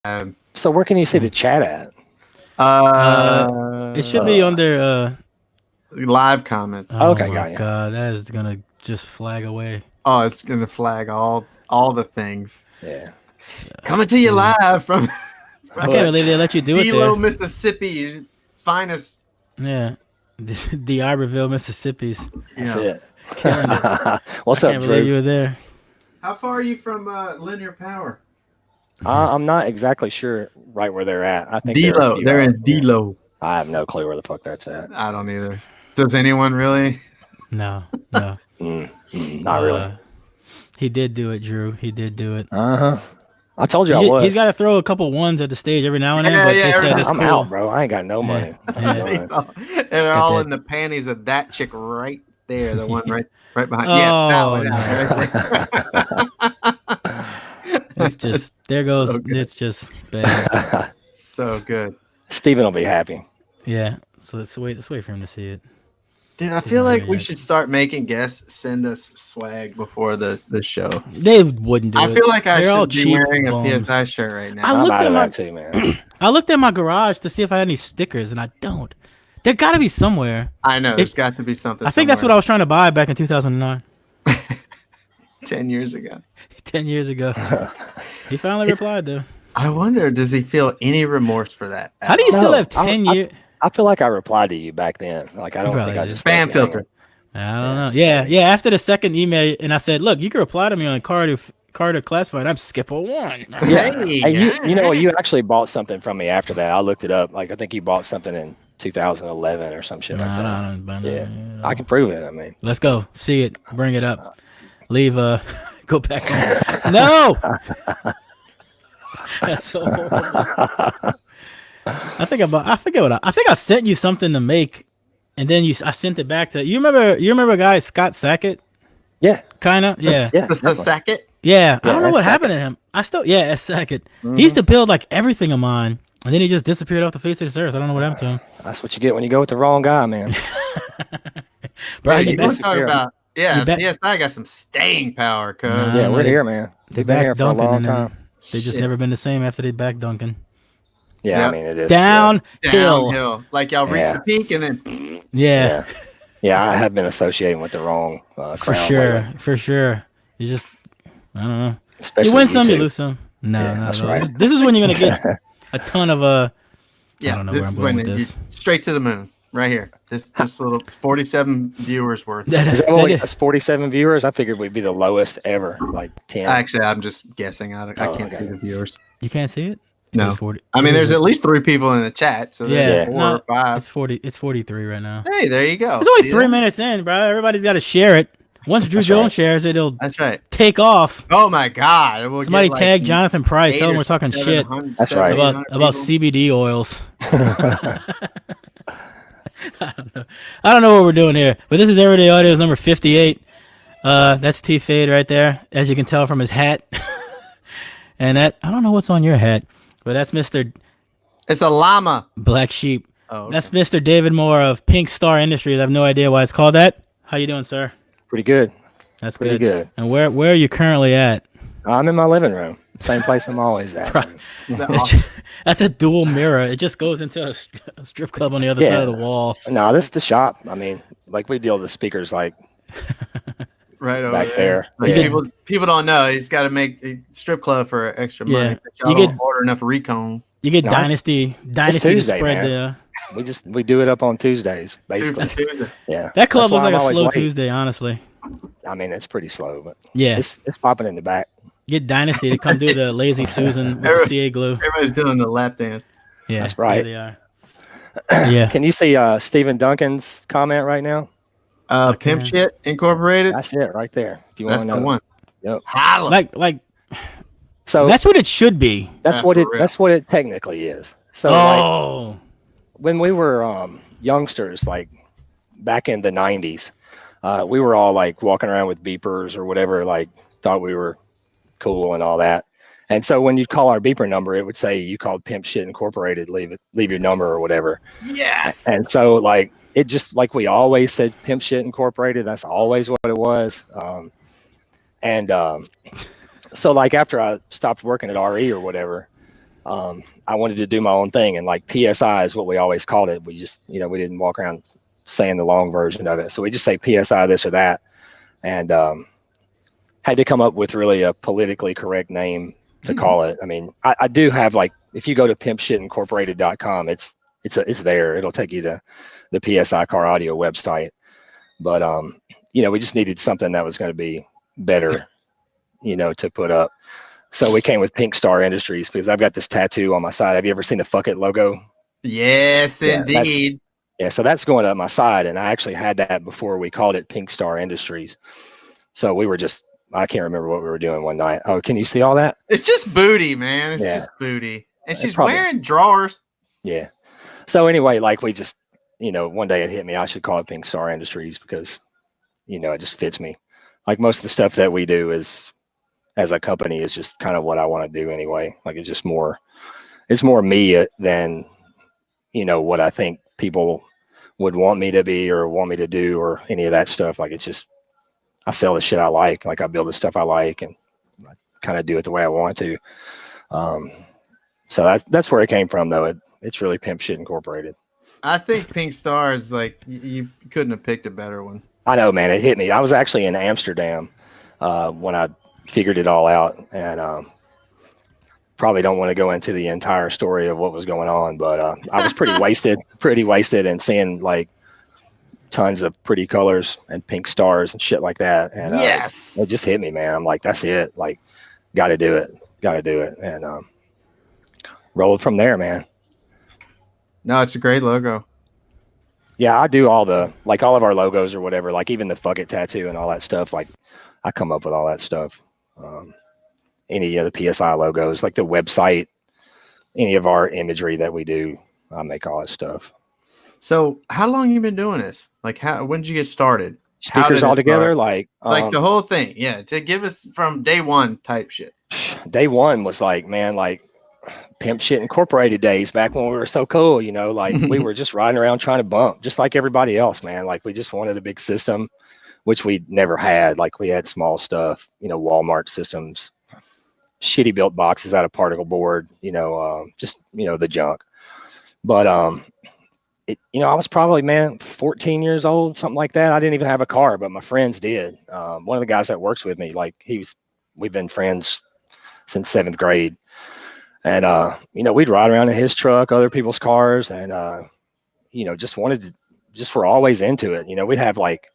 So where can you see the chat at? It should be under live comments. Oh Okay, my got you. god, that is gonna just flag away. Oh, it's gonna flag all the things. Yeah. Coming to you live from I can't believe they let you do it Delo, there. Mississippi, finest. Yeah, the Iberville, Mississippi's. That's Yeah. it. Killing it. What's I up, can't believe you Drew? were there. How far are you from Linear Power? I'm not exactly sure right where they're at. I think they're a Delo. few They're hours in there. Delo. I have no clue where the fuck that's at. I don't either. Does anyone really? No. Not really. He did do it, Drew. He did do it. I told you I was. He's got to throw a couple ones at the stage every now and then, Yeah, but yeah, they said it's I'm cool. out, bro. I ain't got no money. Yeah. And they're all in the panties of that chick right there, the one right behind. Oh, Yes, that one. It's just there goes. So good. It's just bad. So good. Steven will be happy. Yeah. So let's wait for him to see it. Dude, I feel like we should start making guests send us swag before the show. They wouldn't do it. I feel like I They're all should be cheap wearing a bums. PSI shirt right now. I'm out of my- that too, man. I looked at my garage to see if I had any stickers, and I don't. There got to be somewhere. I know. There's got to be something. I think that's what I was trying to buy back in 2009. 10 years ago. 10 years ago. He finally replied, though. I wonder, does he feel any remorse for that? How do you still No, have 10 years? I feel like I replied to you back then. Like I don't think I just Spam filter. I don't know. Yeah. After the second email, and I said, look, you can reply to me on Carter Classified. I'm Skipper 1. Yeah. Hey, you know what? You actually bought something from me after that. I looked it up. Like I think you bought something in 2011 or some shit like that. I don't buy Yeah. nothing. I can prove it. I mean, Let's go. See it. Bring it up. Leave. Go back home. No. That's so horrible. I think I sent you something to make, and then I sent it back to you. Remember a guy Scott Sackett? yeah. Kind of. Yeah. Yeah. The Sackett? Yeah. I don't know Yeah, what Sackett. happened to him. S. Sackett. He used to build like everything of mine, and then he just disappeared off the face of this earth. I don't know what happened to him. That's what you get when you go with the wrong guy, man. Brian, you you We're back? talking about, You bet- PSI got some staying power, cuz. Nah. Yeah, we're they- here, man. They They've been back here for a dunking, long and then time. they just Shit. never been the same after they back dunking. Yeah, Yep. I mean it is. Downhill. Like y'all reach Yeah. the peak and then Yeah. Yeah, I have been associating with the wrong For crowd sure. lately. For sure. You just, I don't know. Especially You win some, you two. lose some. No, Yeah, no, that's no. right. This is when you're gonna get a ton of I yeah, don't know this where I'm is going when with you this. straight to the moon. Right here. This little 47 viewers worth. That- Is that only that- us 47 viewers? I figured we'd be the lowest ever, like 10. Actually, I'm just guessing. I can't okay. see the viewers. You can't see it? No. It's 40. I mean, there's at least 3 people in the chat, so there's Yeah, 4 no, or 5. It's 40. It's 43 right now. Hey, there you go. It's only See 3 that? minutes in, bro. Everybody's got to share it. Once Drew That's Jones right. shares it, it'll That's right. take off. Oh my God! We'll Somebody get, like, tag Jonathan Price. 8 Tell him or we're talking shit 700 That's right. about 700 CBD oils. I don't know what we're doing here, but this is Everyday Audio's number 58. That's T Fade right there, as you can tell from his hat. And that, I don't know what's on your hat, but that's Mr. It's a llama. Black Sheep. Oh, okay. That's Mr. David Moore of Pink Star Industries. I have no idea why it's called that. How you doing, sir? Pretty good. That's Pretty good. And where are you currently at? I'm in my living room. Same place I'm always at. Bro. That's a dual mirror. It just goes into a strip club on the other side of the wall. No, this is the shop. I mean, like we deal with the speakers like right over back there. Like, Yeah. people don't know. He's got to make a strip club for extra money. Yeah. Y'all You don't get- order enough Recon. You get No, it's Dynasty to Tuesday, spread man. We do it up on Tuesdays, basically. Tuesday. Yeah. that club That's why looks like I'm a always slow late. Tuesday, honestly. I mean, it's pretty slow, but Yeah. it's popping in the back. Get Dynasty to come do the Lazy Susan with the CA glue. Everybody's doing the lap dance. Yeah, That's right. Yeah, they are. Yeah. Can you see Stephen Duncan's comment right now? Pimp Shit Incorporated. That's it right there. If you want That's to the know. one. Yep. Holla. Like So that's what it should be. that's for real. that's what it technically is. So like Oh. when we were youngsters, like back in the 90s, we were all like walking around with beepers or whatever, like thought we were cool and all that. And so when you'd call our beeper number, it would say you called Pimp Shit Incorporated, leave your number or whatever. Yes. And so like it just like we always said Pimp Shit Incorporated. That's always what it was. So like after I stopped working at RE or whatever, I wanted to do my own thing, and like PSI is what we always called it. We just, we didn't walk around saying the long version of it. So we just say PSI this or that, and had to come up with really a politically correct name to call it. I mean, I do have, like, if you go to pimpshitincorporated.com, it's there. It'll take you to the PSI Car Audio website. But we just needed something that was going to be better, to put up. So we came with Pink Star Industries because I've got this tattoo on my side. Have you ever seen the Fuck It logo? Yes, indeed. So that's going up my side, and I actually had that before we called it Pink Star Industries. So we were just, I can't remember what we were doing one night. Oh, can you see all that? It's just booty, man. It's just booty. And she's wearing drawers. Yeah. So anyway, like, we just, one day it hit me, I should call it Pink Star Industries because, it just fits me. Like, most of the stuff that we do is, as a company, is just kind of what I want to do anyway. Like, it's more me than, what I think people would want me to be or want me to do or any of that stuff. Like, it's just, I sell the shit I like. Like, I build the stuff I like, and I kind of do it the way I want to. So that's where it came from, though. It's really Pimp Shit Incorporated. I think Pink Star is like, you couldn't have picked a better one. I know, man. It hit me. I was actually in Amsterdam when I figured it all out, and probably don't want to go into the entire story of what was going on, but I was pretty wasted and seeing, like, tons of pretty colors and pink stars and shit like that. And yes, it just hit me, man. I'm like, that's it. Like, got to do it. And rolled from there, man. No, it's a great logo. Yeah, I do all of our logos or whatever, like even the Fuck It tattoo and all that stuff. Like, I come up with all that stuff. Any of the PSI logos, like the website, any of our imagery that we do, I make all that stuff. So how long have you been doing this? Like, when did you get started? Speakers all together, like the whole thing. Yeah. To give us from day one type shit. Day one was like, man, like Pimp Shit Incorporated days back when we were so cool, like we were just riding around trying to bump just like everybody else, man. Like, we just wanted a big system, which we never had. Like, we had small stuff, Walmart systems, shitty built boxes out of particle board, just, the junk. But, I was probably, man, 14 years old, something like that. I didn't even have a car, but my friends did. One of the guys that works with me, like, we've been friends since 7th grade. And, we'd ride around in his truck, other people's cars, and, just were always into it. We'd have like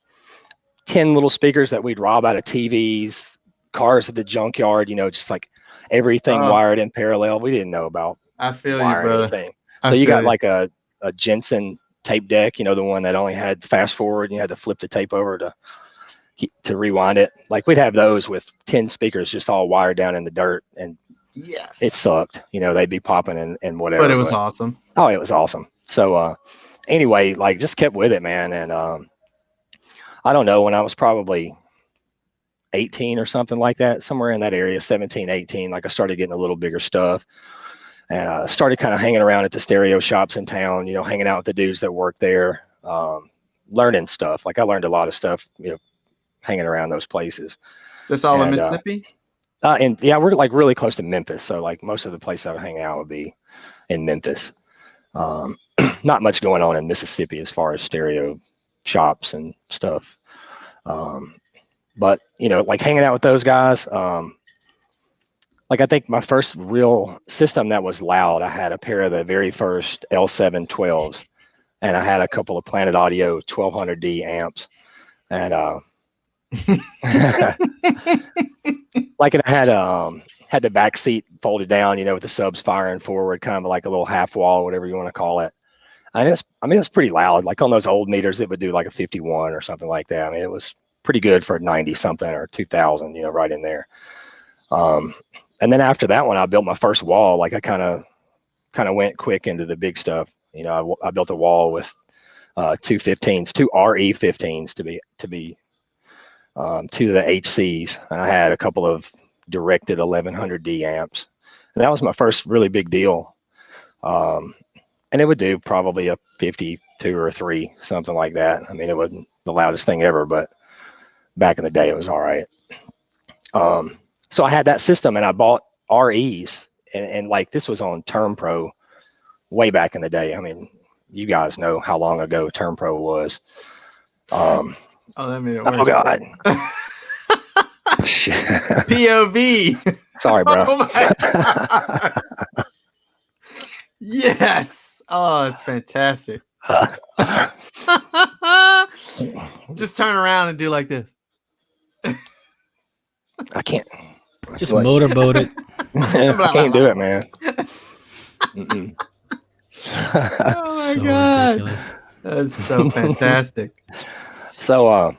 10 little speakers that we'd rob out of TVs, cars at the junkyard, just like everything wired in parallel. We didn't know about I feel you, brother. Anything. So you got like a Jensen tape deck, the one that only had fast forward, and you had to flip the tape over to rewind it. Like, we'd have those with 10 speakers just all wired down in the dirt, and yes, it sucked. They'd be popping and whatever. But it was awesome. Oh, it was awesome. So anyway, like, just kept with it, man. And I don't know, when I was probably 18 or something like that, somewhere in that area, 17, 18, like, I started getting a little bigger stuff. And started kind of hanging around at the stereo shops in town, hanging out with the dudes that work there, learning stuff. Like, I learned a lot of stuff, hanging around those places. That's all in Mississippi? And yeah, we're like really close to Memphis. So, like, most of the places I would hang out would be in Memphis. Not much going on in Mississippi as far as stereo shops and stuff. But, like, hanging out with those guys, like, I think my first real system that was loud, I had a pair of the very first L712s, and I had a couple of Planet Audio 1200D amps, and like, I had the back seat folded down, with the subs firing forward, kind of like a little half wall, whatever you want to call it. And it's pretty loud. Like, on those old meters, it would do like a 51 or something like that. I mean, it was pretty good for 90 something or 2000, right in there. And then after that one, I built my first wall. Like, I kind of went quick into the big stuff. I built a wall with two RE15s to be to the HCs, and I had a couple of directed 1100D amps, and that was my first really big deal. And it would do probably a 52 or 3, something like that. I mean, it wasn't the loudest thing ever, but back in the day, it was all right. So I had that system, and I bought REs and like this was on Term Pro way back in the day. I mean, you guys know how long ago Term Pro was. Oh, that made it worse. Oh God. Shit. POV. Sorry, bro. Oh my God. Yes. Oh, it's fantastic. Just turn around and do like this. I can't. Just motorboat it. I can't do it, man. Oh my So God. ridiculous. That's so fantastic. So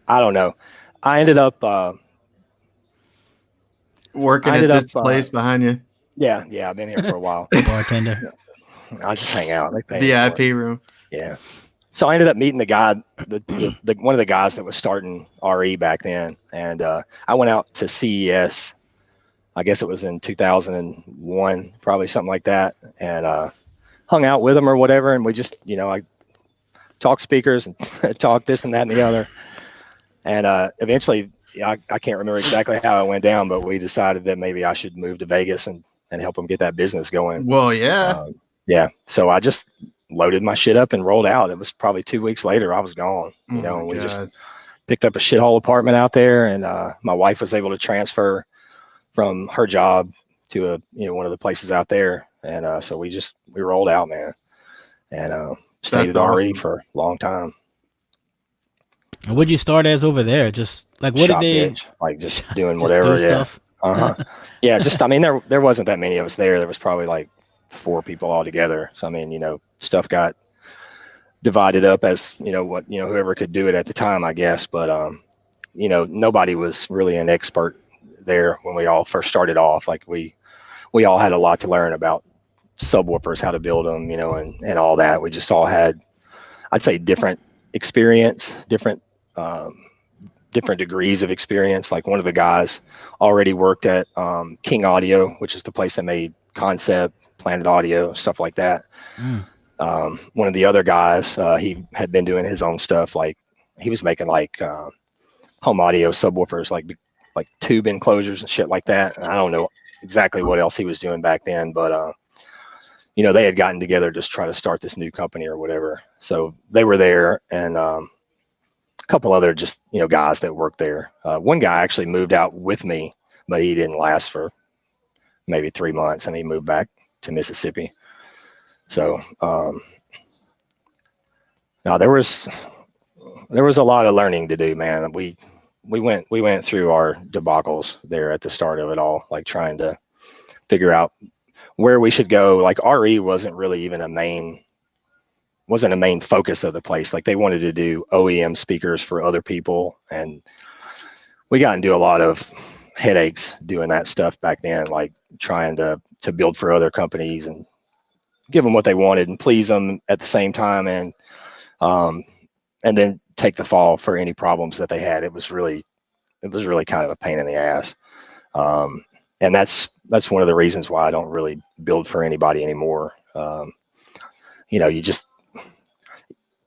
I don't know. I ended up Working at this place behind you. Yeah, I've been here for a while. Bartender. I just hang out. They pay me for it. VIP room. Yeah. So I ended up meeting the guy, the one of the guys that was starting RE back then, and I went out to CES. I guess it was in 2001, probably something like that, and hung out with him or whatever, and we just, I talked speakers and talked this and that and the other, and eventually, I can't remember exactly how it went down, but we decided that maybe I should move to Vegas and help him get that business going. Well, yeah. Yeah. So I just loaded my shit up and rolled out. It was probably 2 weeks later, I was gone, and we just picked up a shithole apartment out there, and my wife was able to transfer from her job to one of the places out there. And so we rolled out, man, and stayed at RE for a long time. And what'd you start as over there? Just like what Shop did they bitch, like just doing whatever? Yeah. Yeah. Just, I mean, there wasn't that many of us there. There was probably like 4 people all together. So, I mean, stuff got divided up as, whoever could do it at the time, I guess. But, nobody was really an expert there when we all first started off. Like we all had a lot to learn about subwoofers, how to build them, and all that. We just all had, I'd say, different experience, different degrees of experience. Like one of the guys already worked at King Audio, which is the place that made Concept, Planet Audio, stuff like that. One of the other guys, he had been doing his own stuff. Like he was making like home audio subwoofers, like tube enclosures and shit like that. And I don't know exactly what else he was doing back then, but they had gotten together just try to start this new company or whatever. So they were there, and a couple other just guys that worked there. One guy actually moved out with me, but he didn't last for maybe 3 months, and he moved back to Mississippi. So now there was a lot of learning to do, man. We went through our debacles there at the start of it all, like trying to figure out where we should go. Like RE wasn't really even a main focus of the place. Like they wanted to do OEM speakers for other people, and we got into a lot of headaches doing that stuff back then, like trying to build for other companies and give them what they wanted and please them at the same time, and then take the fall for any problems that they had. It was really kind of a pain in the ass. And that's one of the reasons why I don't really build for anybody anymore.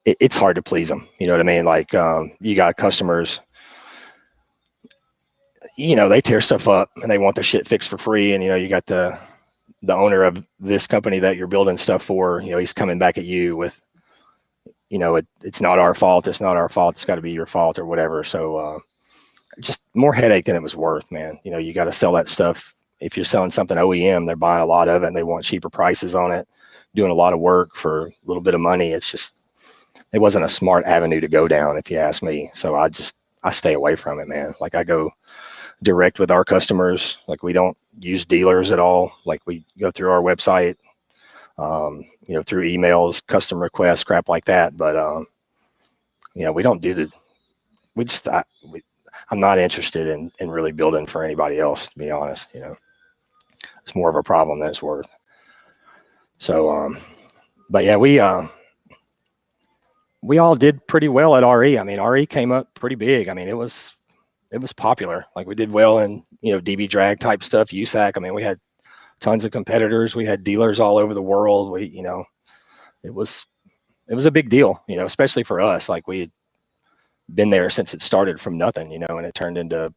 It's hard to please them. You know what I mean? Like, you got customers, they tear stuff up and they want their shit fixed for free. And, you got the owner of this company that you're building stuff for, he's coming back at you with, it's not our fault. It's not our fault. It's got to be your fault or whatever. So, just more headache than it was worth, man. You got to sell that stuff. If you're selling something OEM, they're buying a lot of it and they want cheaper prices on it, doing a lot of work for a little bit of money. It wasn't a smart avenue to go down, if you ask me. So I stay away from it, man. Like I go direct with our customers. Like we don't use dealers at all. Like we go through our website, through emails, custom requests, crap like that. But, we don't do I'm not interested in really building for anybody else, to be honest. It's more of a problem than it's worth. So, but yeah, we all did pretty well at RE. I mean, RE came up pretty big. I mean, it was popular. Like we did well in, DB drag type stuff, USAC. I mean, we had tons of competitors. We had dealers all over the world. It was a big deal, especially for us. Like we had been there since it started from nothing, and it turned into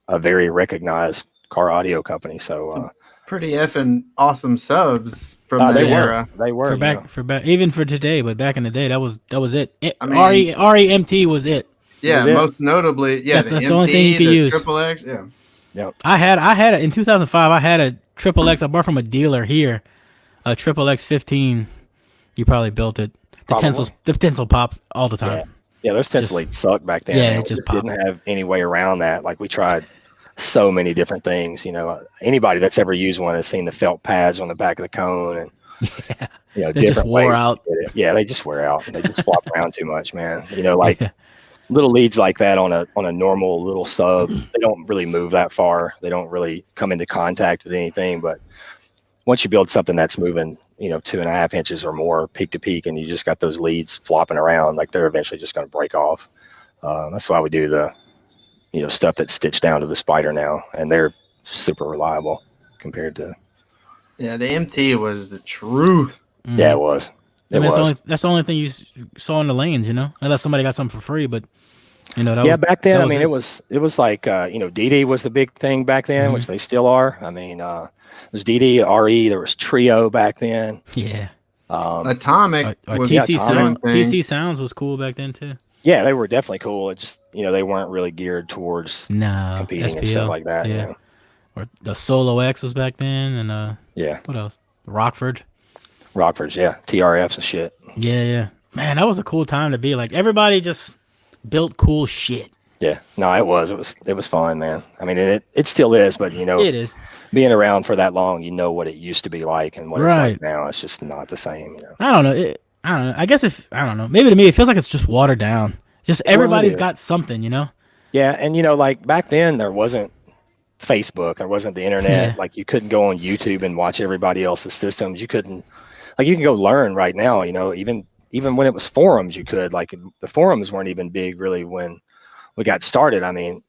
a very recognized car audio company. So pretty effing awesome subs from that they era. They were. For back, even for today, but back in the day, that was it. I mean, REMT was it. Yeah, most notably, that's the the only thing you could use. Triple X, yeah. Yep. I had it in 2005. I had a Triple X. I bought from a dealer here, a Triple X 15. You probably built it. The tinsel pops all the time. Yeah, those tinsel leads sucked back then. Yeah, it just didn't have any way around that. Like we tried so many different things. You know, anybody that's ever used one has seen the felt pads on the back of the cone, and you know, they different just wore ways out. Yeah, they just wear out. They just flop around too much, man. You know, like little leads like that on a normal little sub, they don't really move that far. They don't really come into contact with anything. But once you build something that's moving, you know, 2.5 inches or more peak to peak, and you just got those leads flopping around, like they're eventually just going to break off. That's why we do the, you know, stuff that's stitched down to the spider now, and they're super reliable compared to. Yeah, the MT was the truth. Mm-hmm. Yeah, it was. That's the only thing you saw in the lanes, you know, unless somebody got something for free. But you know, back then, I mean, it was like you know, DD was the big thing back then, which they still are. I mean, there was DD, RE, there was Trio back then. Yeah. Atomic was TC Sounds was cool back then too. Yeah, they were definitely cool. It just, you know, they weren't really geared towards competing SPL, and stuff like that. Yeah. You know? Or the Solo X was back then, and what else? Rockford's, yeah, TRFs and shit. Yeah. Man, that was a cool time to be like. Everybody just built cool shit. Yeah, no, it was fun, man. I mean, it still is, but you know, it is. Being around for that long, you know what it used to be like and what it's like now. It's just not the same. You know? I don't know. I don't know. I guess I don't know. Maybe to me, it feels like it's just watered down. Just everybody's got something, you know? Yeah, and you know, like back then, there wasn't Facebook, there wasn't the internet. Like you couldn't go on YouTube and watch everybody else's systems. You couldn't, like, you can go learn right now. You know, even when it was forums, you could. Like the forums weren't even big really when we got started. I mean,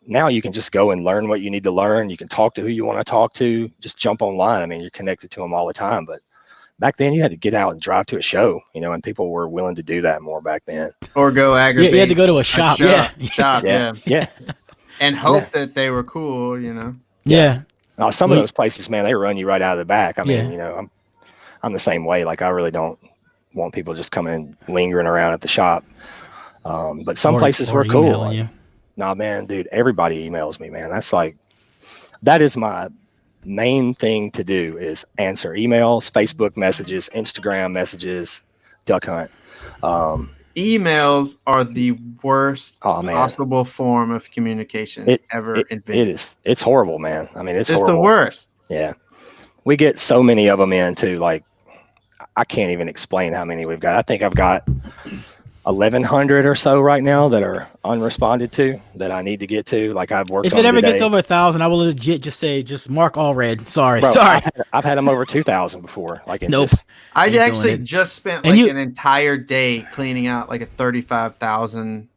now you can just go and learn what you need to learn. You can talk to who you want to talk to. Just jump online. I mean, you're connected to them all the time. But back then, you had to get out and drive to a show, you know, and people were willing to do that more back then. Or go aggravate. You had to go to a shop. Yeah. And hope that they were cool, you know. Yeah. Now, some of those places, man, they run you right out of the back. I mean, you know, I'm the same way. Like, I really don't want people just coming and lingering around at the shop. But some places were cool. Like, nah, man, dude, everybody emails me, man. That is my main thing to do is answer emails, Facebook messages, Instagram messages, duck hunt. Emails are the worst possible form of communication ever invented. It's horrible, man. I mean, it's horrible. The worst. Yeah. We get so many of them in too. Like, I can't even explain how many we've got. I think I've got 1,100 or so right now that are unresponded to that I need to get to. Like, I've worked. If it ever gets over 1,000, I will legit just mark all red. Sorry. Bro, I've had them over 2,000 before. Like, nope. I actually just spent an entire day cleaning out like a 35,000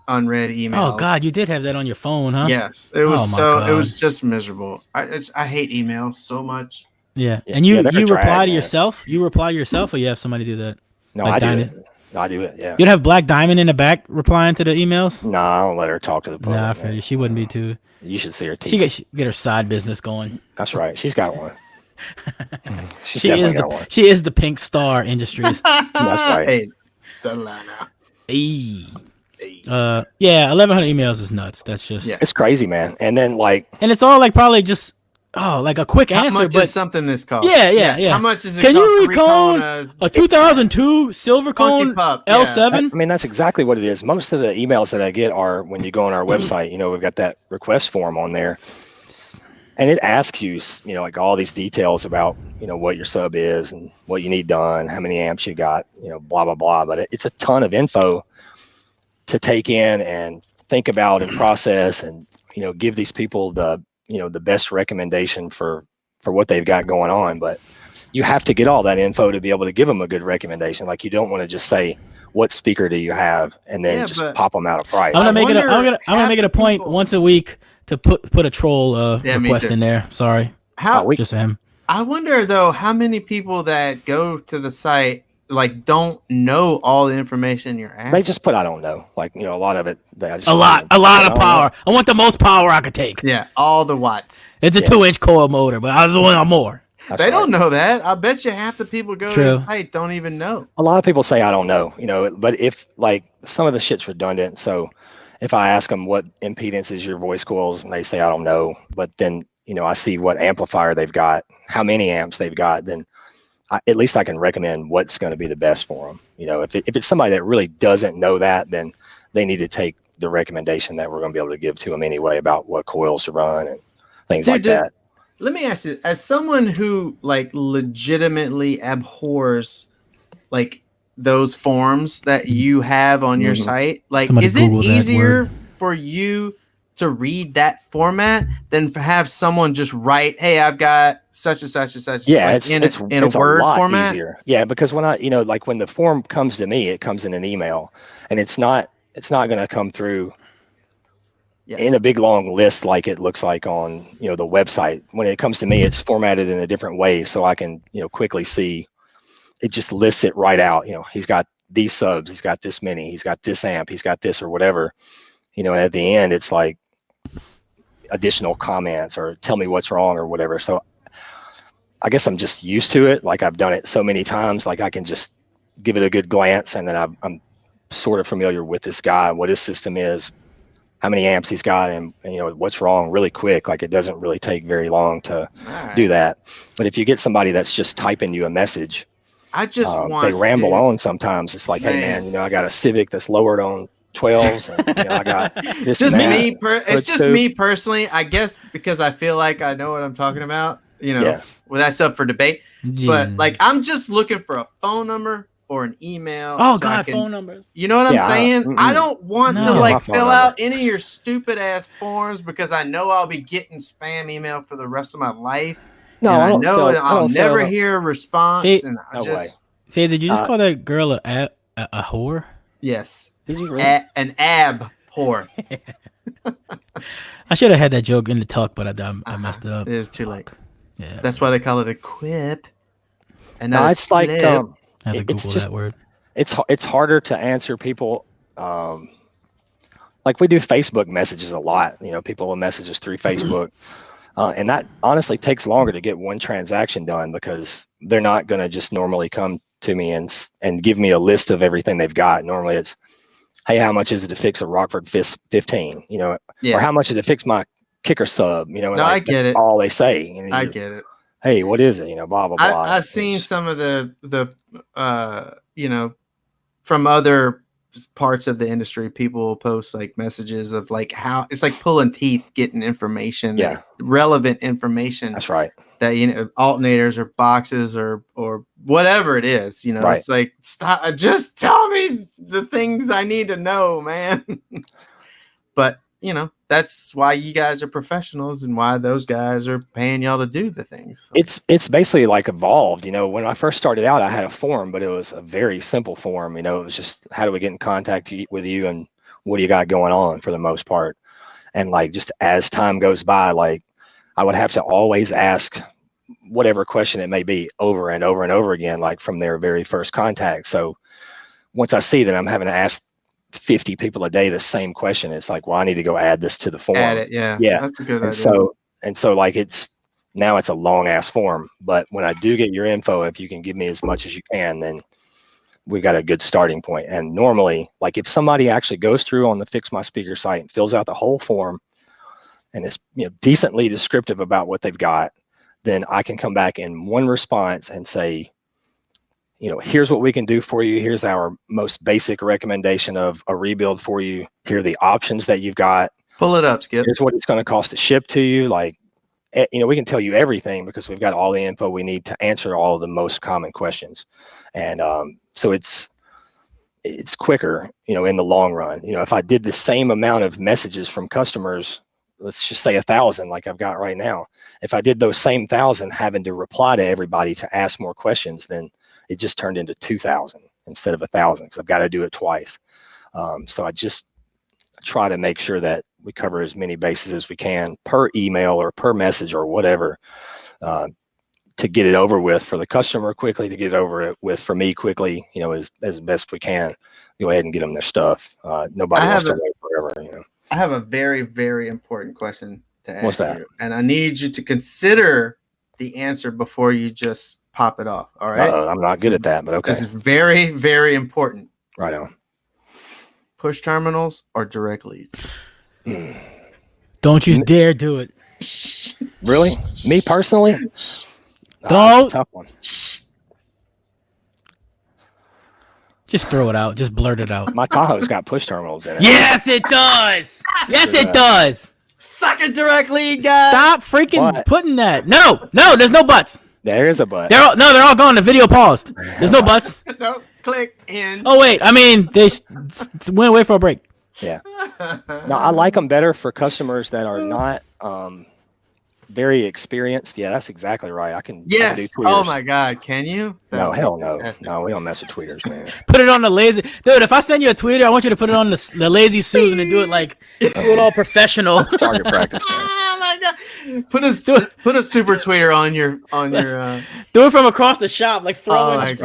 unread email. Oh God, you did have that on your phone, huh? Yes, it was it was just miserable. I hate email so much. Yeah, and you reply to yourself. You reply to yourself, or you have somebody do that? No, I do it. I do it, yeah. You'd have Black Diamond in the back replying to the emails? No, I don't let her talk to the public. Nah, I feel you. She wouldn't be too. You should see her teeth. She get her side business going. That's right. She's got one. She is the Pink Star Industries. That's right. Hey, settle down now. Hey. 1,100 emails is nuts. That's just it's crazy, man. And then and it's all like probably just like a quick answer. How much is something this cost? Yeah. How much is it? Can you recon a 2002 silver cone L7? I mean, that's exactly what it is. Most of the emails that I get are when you go on our website. You know, we've got that request form on there, and it asks you, you know, like all these details about, you know, what your sub is and what you need done, how many amps you got, you know, blah blah blah. But it's a ton of info to take in and think about and process, and you know, give these people the best recommendation for what they've got going on. But you have to get all that info to be able to give them a good recommendation. Like, you don't want to just say, what speaker do you have, and then just pop them out of price. I'm gonna make it a point once a week to put a troll request in there. Sorry, just him. I wonder though how many people that go to the site like don't know all the information you're asking. They just put I don't know. Like, you know, a lot of it. A lot of power. I want the most power I could take. Yeah, all the watts. It's a 2-inch coil motor, but I was wanting more. They don't know that. I bet you half the people go to the site don't even know. A lot of people say I don't know, you know, but if like some of the shit's redundant, so if I ask them what impedance is your voice coils and they say I don't know, but then, you know, I see what amplifier they've got, how many amps they've got, then at least I can recommend what's going to be the best for them. You know, if it's somebody that really doesn't know that, then they need to take the recommendation that we're going to be able to give to them anyway about what coils to run and things like that. Let me ask you, as someone who like legitimately abhors like those forms that you have on your site, like is it easier for you to read that format than have someone just write, hey, I've got such and such and such, yeah, like it's a Word lot format? Easier. Yeah, because when I, you know, like when the form comes to me, it comes in an email, and it's not going to come through in a big long list like it looks like on, you know, the website. When it comes to me, it's formatted in a different way, so I can, you know, quickly see. It just lists it right out. You know, he's got these subs, he's got this many, he's got this amp, he's got this or whatever. You know, and at the end, it's like additional comments or tell me what's wrong or whatever. So I guess I'm just used to it. Like I've done it so many times, like I can just give it a good glance, and then I'm sort of familiar with this guy, what his system is, how many amps he's got, and you know what's wrong really quick. Like it doesn't really take very long to do that. But if you get somebody that's just typing you a message, I just want they ramble on sometimes. It's like, hey man, you know, I got a Civic that's lowered on 12s, and you know, I got this. Just me, it's just me personally. I guess because I feel like I know what I'm talking about. You know, well, that's up for debate. But like, I'm just looking for a phone number or an email. Oh God, phone numbers. You know what I'm saying? I don't want to like fill out any of your stupid ass forms because I know I'll be getting spam email for the rest of my life. No, I know I'll never hear a response. And I just, Faye, did you just call that girl a whore? Yes. Did you really? An ab whore. I should have had that joke in the talk, but I messed it up. It was too late. Yeah, that's why they call it a quip. And no, it's like I have to Google that word. It's harder to answer people. Like we do Facebook messages a lot. You know, people will message us through Facebook. And that honestly takes longer to get one transaction done because they're not going to just normally come to me and give me a list of everything they've got. Normally it's, hey, how much is it to fix a Rockford 15? You know, or how much is it to fix my kicker sub? You know, no, like, I get it. All they say. You know, I get it. Hey, what is it? You know, blah blah blah. I've seen some of the you know, from other parts of the industry, people will post like messages of like how it's like pulling teeth getting information, relevant information. That's right. That, you know, alternators or boxes or whatever it is, you know, it's like, stop, just tell me the things I need to know, man. But you know, that's why you guys are professionals and why those guys are paying y'all to do the things. So. It's basically like evolved. You know, when I first started out, I had a form, but it was a very simple form. You know, it was just, how do we get in contact with you and what do you got going on, for the most part. And like, just as time goes by, like I would have to always ask whatever question it may be over and over and over again, like from their very first contact. So once I see that I'm having to ask 50 people a day the same question, it's like, well, I need to go add this to the form. Add it, yeah. That's a good idea. So like it's a long ass form, but when I do get your info, if you can give me as much as you can, then we've got a good starting point. And normally, like if somebody actually goes through on the Fix My Speaker site and fills out the whole form and is, you know, decently descriptive about what they've got, then I can come back in one response and say, you know, here's what we can do for you. Here's our most basic recommendation of a rebuild for you. Here are the options that you've got. Pull it up, Skip. Here's what it's going to cost to ship to you. Like, you know, we can tell you everything because we've got all the info we need to answer all of the most common questions. And so it's quicker, you know, in the long run. You know, if I did the same amount of messages from customers, let's just say 1,000 like I've got right now, if I did those same 1,000 having to reply to everybody to ask more questions, then it just turned into 2,000 instead of 1,000 because I've got to do it twice. So I just try to make sure that we cover as many bases as we can per email or per message or whatever, to to get it over with for the customer quickly, to get it over with for me quickly, you know, as best we can. Go ahead and get them their stuff. Nobody wants to wait forever, you know. I have a very, very important question to ask What's that? you, and I need you to consider the answer before you just pop it off. All right? I'm not good at that, but okay. This is very, very important. Right on. Push terminals or direct leads? Don't you dare do it. Really? Me personally? Don't. That's a tough one. Just throw it out. Just blurt it out. My Tahoe's got push terminals in it. Yes, it does. Yes, it does. Suck it, direct lead, guys. Stop freaking putting that. No, there's no buts. There is a but. They're all gone. The video paused. There's no buts. No, click in. Oh wait, I mean they went away for a break. Yeah. No, I like them better for customers that are not very experienced. Yeah, that's exactly right. I can do Yes. tweeters. Oh my God, can you? No, hell no. No, we don't mess with tweeters, man. Put it on the lazy dude. If I send you a tweeter, I want you to put it on the lazy Susan and do it like do it all professional. Target practice, man. Oh my God. Put a super tweeter on your Do it from across the shop, like throwing.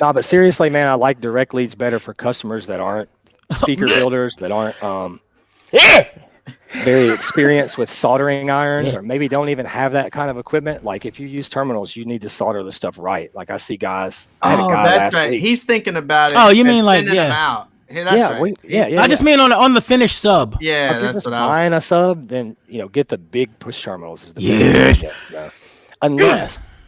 No, but seriously, man, I like direct leads better for customers that aren't speaker builders, that aren't very experienced with soldering irons, or maybe don't even have that kind of equipment. Like if you use terminals, you need to solder the stuff right. Like I see guys. I had a guy that's last right. week. He's thinking about it. Oh, you mean like them out. Hey, that's right. I just mean on the finished sub. Yeah, if you're that's just what I was. buying a sub, then get the big push terminals. Is the best thing to get,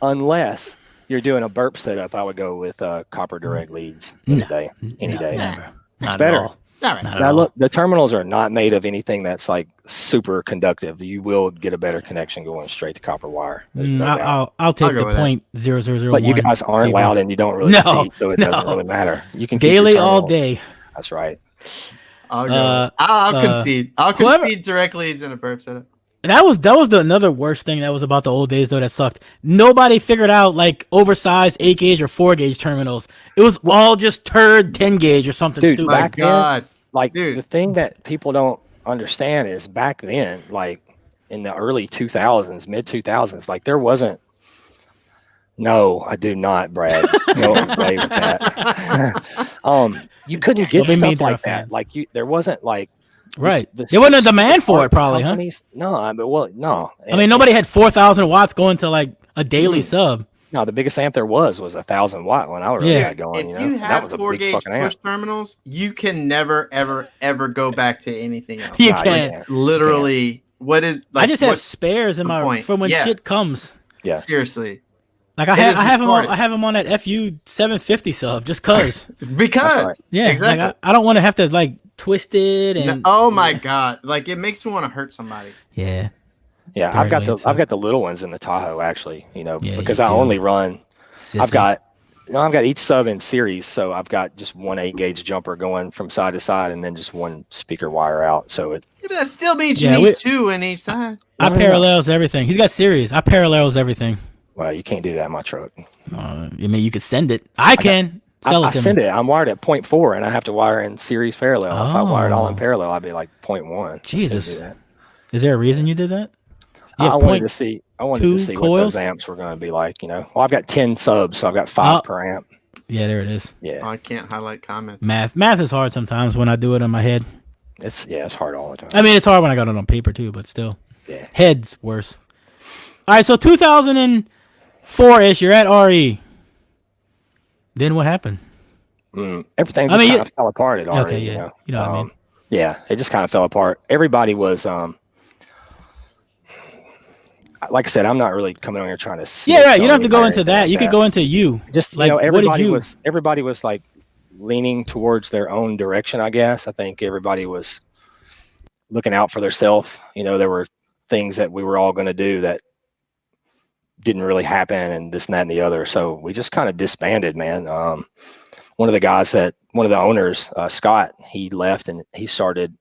unless you're doing a burp setup, I would go with copper direct leads any day. Never. It's better. All right. Now look, the terminals are not made of anything that's like super conductive. You will get a better connection going straight to copper wire. I'll take the .0001. But you guys aren't loud and you don't really compete, so it doesn't really matter. You can keep daily your all day. That's right. I'll concede. I'll concede direct leads in a burp setup. That was another worst thing that was about the old days though that sucked. Nobody figured out like oversized 8 gauge or 4 gauge terminals. It was all just turd 10 gauge or something stupid. Back then, the thing that people don't understand is back then, like in the early 2000s, mid 2000s, like there wasn't. No, I do not, Brad. No way with that. You couldn't get stuff like that. Like there wasn't like. Right. There wasn't a demand for it, probably, companies. Huh? No. I mean, nobody had 4,000 watts going to like a daily sub. No, the biggest amp there was 1,000 watt when I was really going. If you have that was a 4 big gauge fucking amp. push terminals, you can never, ever, ever go back to anything else. You can't. Literally, what is? I just have spares in my for when shit comes. Yeah. Seriously. Like I have them on that FU 750 sub just cause. Because exactly. Like I don't want to have to like twist it and oh my God, like it makes me want to hurt somebody. Yeah, I've got the little ones in the Tahoe actually, because I only run. Sissy. I've got each sub in series, so I've got just one 8 gauge jumper going from side to side, and then just one speaker wire out. So that still means you need 2 in each side. I parallels everything. He's got series. I parallels everything. Well, you can't do that in my truck. I mean, you could send it. I can. I send it. I'm wired at 0.4, and I have to wire in series parallel. If I wired all in parallel, I'd be like 0.1. Jesus. Is there a reason you did that? I wanted to see what those amps were going to be like. Well, I've got 10 subs, so I've got 5 per amp. Yeah, there it is. Yeah. I can't highlight comments. Math is hard sometimes when I do it in my head. It's hard all the time. I mean, it's hard when I got it on paper too, but still. Yeah. Head's worse. All right, so 2004-ish, you're at RE. Then what happened? Everything just kind of fell apart at RE. Okay, yeah. You know what I mean? Yeah, it just kind of fell apart. Everybody was, like I said, I'm not really coming on here trying to. Yeah, right. You don't have to go into that. You could go into you. Just like everybody was like leaning towards their own direction. I guess I think everybody was looking out for themselves. There were things that we were all going to do that didn't really happen, and this and that and the other. So we just kind of disbanded, man. One of the owners, Scott, he left and he started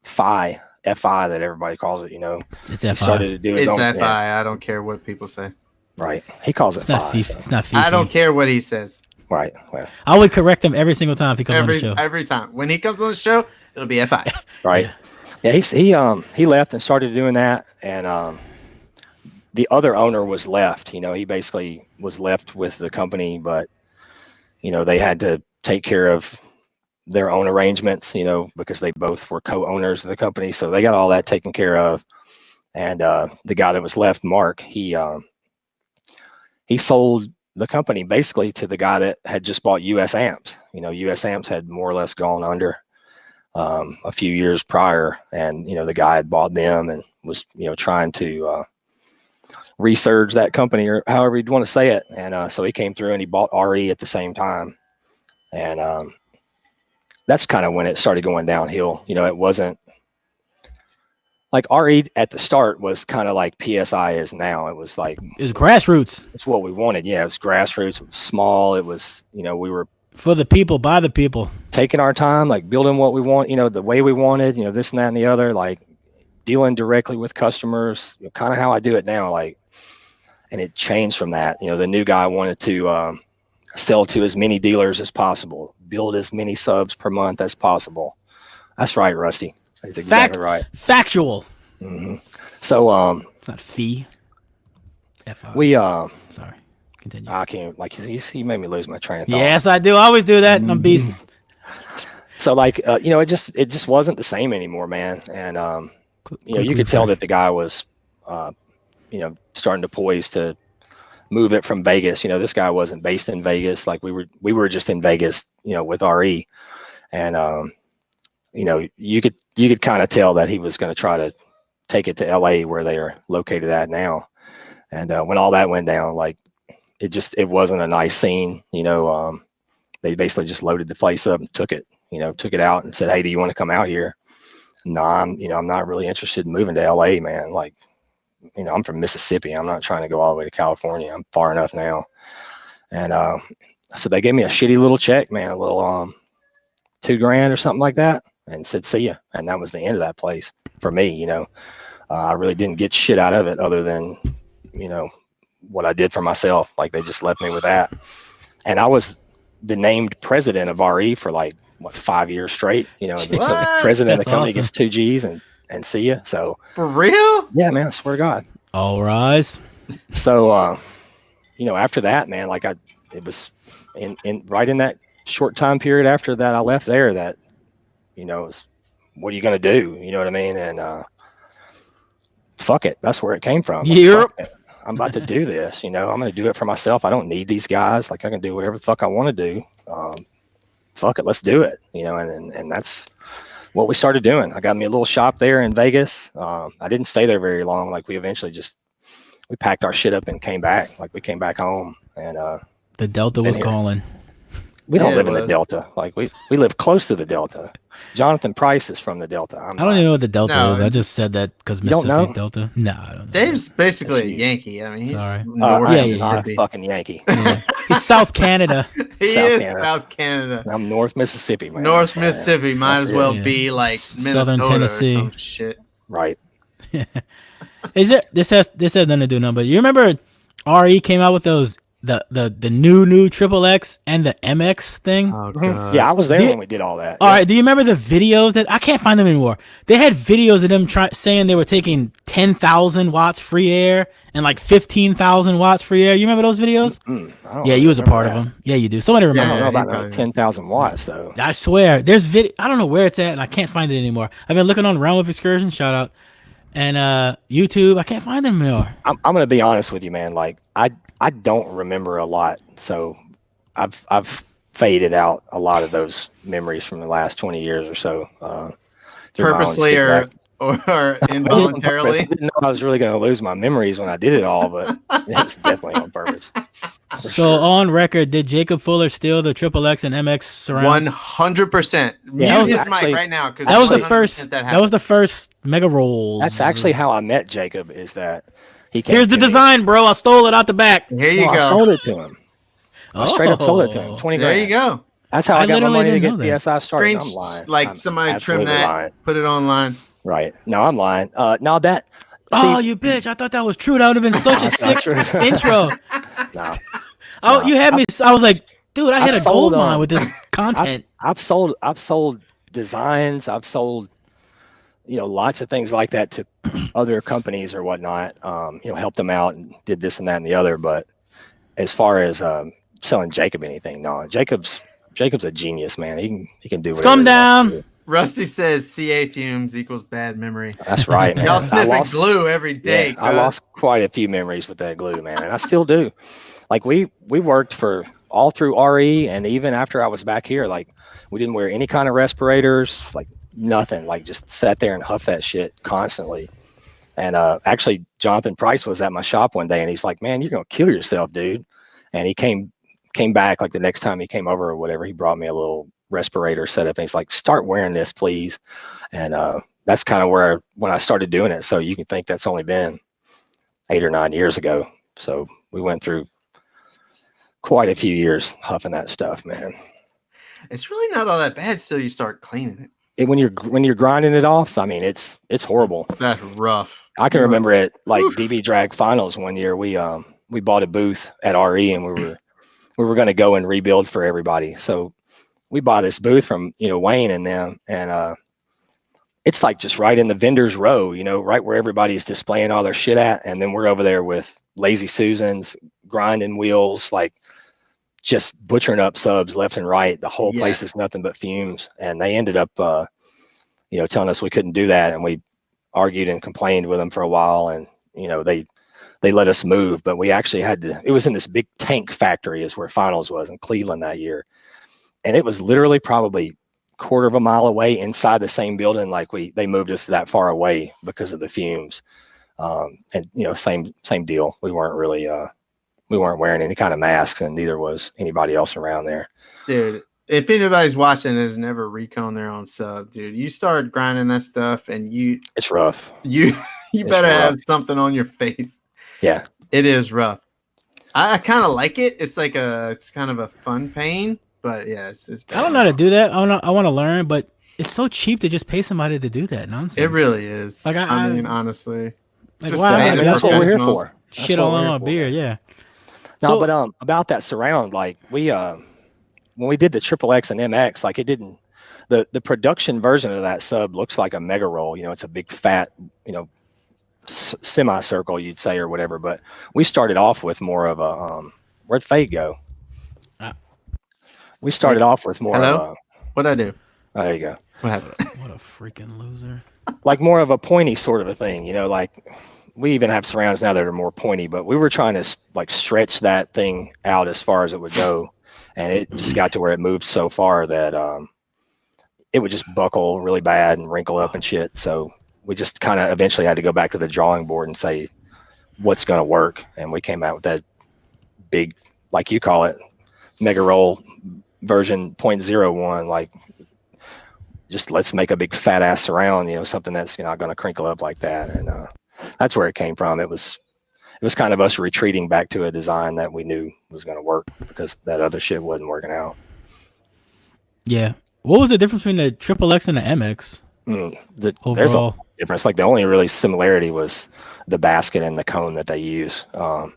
FI that everybody calls it. It's he FI. started to do his own. It's FI. I don't care what people say. Right. He calls it FI. It's not FIFA. I don't care what he says. Right. Well, I would correct him every single time if he comes on the show. Every time. When he comes on the show, it'll be FI. Right. Yeah. He left and started doing that, and the other owner was left. He basically was left with the company, but they had to take care of their own arrangements, because they both were co-owners of the company. So they got all that taken care of. And the guy that was left, Mark, he sold the company basically to the guy that had just bought US Amps. US Amps had more or less gone under a few years prior, and the guy had bought them and was trying to resurge that company, or however you'd want to say it. And so he came through and he bought RE at the same time. And that's kind of when it started going downhill. It wasn't like RE at the start was kind of like PSI is now. It was like, it was grassroots. It's what we wanted. Yeah, it was grassroots. It was small. It was, we were for the people, by the people, taking our time, like building what we want, the way we wanted, this and that and the other, like dealing directly with customers, kind of how I do it now. Like, and it changed from that. The new guy wanted to sell to as many dealers as possible, build as many subs per month as possible. That's right, Rusty. That's exactly right. Factual. Mm-hmm. So it's not fee. We sorry. Continue. I can't, like, he made me lose my train of thought. Yes, I do. I always do that. I'm beast. So like, it just wasn't the same anymore, man. And you could tell that the guy was, starting to poise to move it from Vegas. This guy wasn't based in Vegas. Like we were just in Vegas, with RE, and you could kind of tell that he was going to try to take it to LA where they are located at now. And when all that went down, like it wasn't a nice scene. They basically just loaded the place up and took it out and said, "Hey, do you want to come out here?" No, I'm not really interested in moving to LA, man. Like, I'm from Mississippi. I'm not trying to go all the way to California. I'm far enough now. And so they gave me a shitty little check, man, a little $2,000 or something like that, and said, "See ya." And that was the end of that place for me. I really didn't get shit out of it other than, what I did for myself. Like, they just left me with that. And I was the named president of RE for like, 5 years straight. So the president of the company gets 2 G's and see ya. So for real? Yeah, man, I swear to God. All rise. So, after that, man, like it was right in that short time period after that I left there that, it was, what are you going to do? You know what I mean? And, fuck it. That's where it came from. Yep. Like, I'm about to do this, I'm going to do it for myself. I don't need these guys. Like, I can do whatever the fuck I want to do. Fuck it. Let's do it. And that's what we started doing. I got me a little shop there in Vegas. I didn't stay there very long. Like, we eventually we packed our shit up and came back. Like, we came back home, and the Delta was calling. We don't live in the Delta. Like, we live close to the Delta. Jonathan Price is from the Delta. I don't even know what the Delta is. I just said that because Mississippi Delta. No, I don't know. Dave's basically a Yankee. I mean, he's not a fucking Yankee. Yeah. He's South Canada. South Canada. I'm North Mississippi, man. North Mississippi might as well be like Minnesota Southern Tennessee. or some shit. Right. This has nothing to do with but you remember RE came out with those the new triple X and the MX thing? Oh, God. Yeah, I was there when we did all that. All right, do you remember the videos that I can't find them anymore? They had videos of them saying they were taking 10,000 watts free air and like 15,000 watts free air. You remember those videos? Yeah, you was a part of them. Yeah, you do. Somebody remember. I don't know about 10,000 watts though. I swear, there's video. I don't know where it's at, and I can't find it anymore. I've been looking on Realm of Excursion. Shout out. And YouTube, I can't find them anymore. I'm gonna be honest with you, man. Like, I don't remember a lot, so I've faded out a lot of those memories from the last 20 years or so. Purposely or involuntarily? I didn't know I was really going to lose my memories when I did it all, but it was definitely on purpose. So sure. On record, did Jacob Fuller steal the Triple X and MX surrounds? 100%. Yeah, Mute his mic right now because that was the first. That was the first mega roll. That's actually how I met Jacob. Is that he came? Here's the design, bro. I stole it out the back. Here you go. I sold it to him. I straight up sold it to him. 20 grand. There you go. That's how I got my money to get PSI started. I'm lying. Like somebody trim that, put it online. Right. No, I'm lying. No, that. Oh, you bitch! I thought that was true. That would have been such a sick intro. No. Oh, you had me. I was like, dude, I hit a gold mine with this content. I've sold designs. I've sold lots of things like that to other companies or whatnot, helped them out and did this and that and the other. But as far as selling Jacob anything, no, Jacob's a genius, man. He can do whatever. Come down. Rusty says CA fumes equals bad memory. That's right, man. Y'all sniffing glue every day. Yeah, I lost quite a few memories with that glue, man, and I still do. Like we worked for all through RE, and even after I was back here, like we didn't wear any kind of respirators, like nothing. Like just sat there and huffed that shit constantly. And actually, Jonathan Price was at my shop one day, and he's like, "Man, you're gonna kill yourself, dude." And he came back like the next time he came over or whatever. He brought me a little respirator setup, and he's like, "Start wearing this, please." And that's kind of when I started doing it. So you can think that's only been 8 or 9 years ago. So we went through quite a few years huffing that stuff, man. It's really not all that bad till you start cleaning it. When you're grinding it off, I mean, it's horrible. That's rough. I can remember it like DB Drag Finals one year. We bought a booth at RE, and we were going to go and rebuild for everybody. So we bought this booth from, Wayne and them, and it's like just right in the vendor's row, right where everybody's displaying all their shit at. And then we're over there with Lazy Susans, grinding wheels, like just butchering up subs left and right. The whole place is nothing but fumes. And they ended up, telling us we couldn't do that. And we argued and complained with them for a while. And, they let us move, but we actually had to, it was in this big tank factory is where finals was in Cleveland that year. And it was literally probably quarter of a mile away inside the same building. Like they moved us that far away because of the fumes. And same deal. We weren't really, we weren't wearing any kind of masks, and neither was anybody else around there. Dude, if anybody's watching has never recon their own sub, dude, you start grinding that stuff and it's rough. You better have something on your face. Yeah, it is rough. I kind of like it. It's like it's kind of a fun pain, but yeah, it's bad. I don't know how to do that. I want to learn, but it's so cheap to just pay somebody to do that nonsense. It really is. Like I mean, honestly, like, wow, that's what we're here for. Shit all on my beer, yeah. No, but about that surround, like we when we did the XXX and MX, like it didn't. The production version of that sub looks like a mega roll. It's a big fat, semicircle, you'd say, or whatever. But we started off with more of a where'd Fade go? We started off with more of a what'd I do? Oh, there you go. What happened? What a freaking loser. Like more of a pointy sort of a thing, like we even have surrounds now that are more pointy, but we were trying to like stretch that thing out as far as it would go, and it just got to where it moved so far that it would just buckle really bad and wrinkle up and shit. So we just kind of eventually had to go back to the drawing board and say what's going to work, and we came out with that big, like you call it, mega roll version 0.01, like just let's make a big fat ass surround, something that's not going to crinkle up like that. And that's where it came from. It was kind of us retreating back to a design that we knew was going to work because that other shit wasn't working out. Yeah. What was the difference between the XXX and the MX? There's a difference. Like the only really similarity was the basket and the cone that they use. The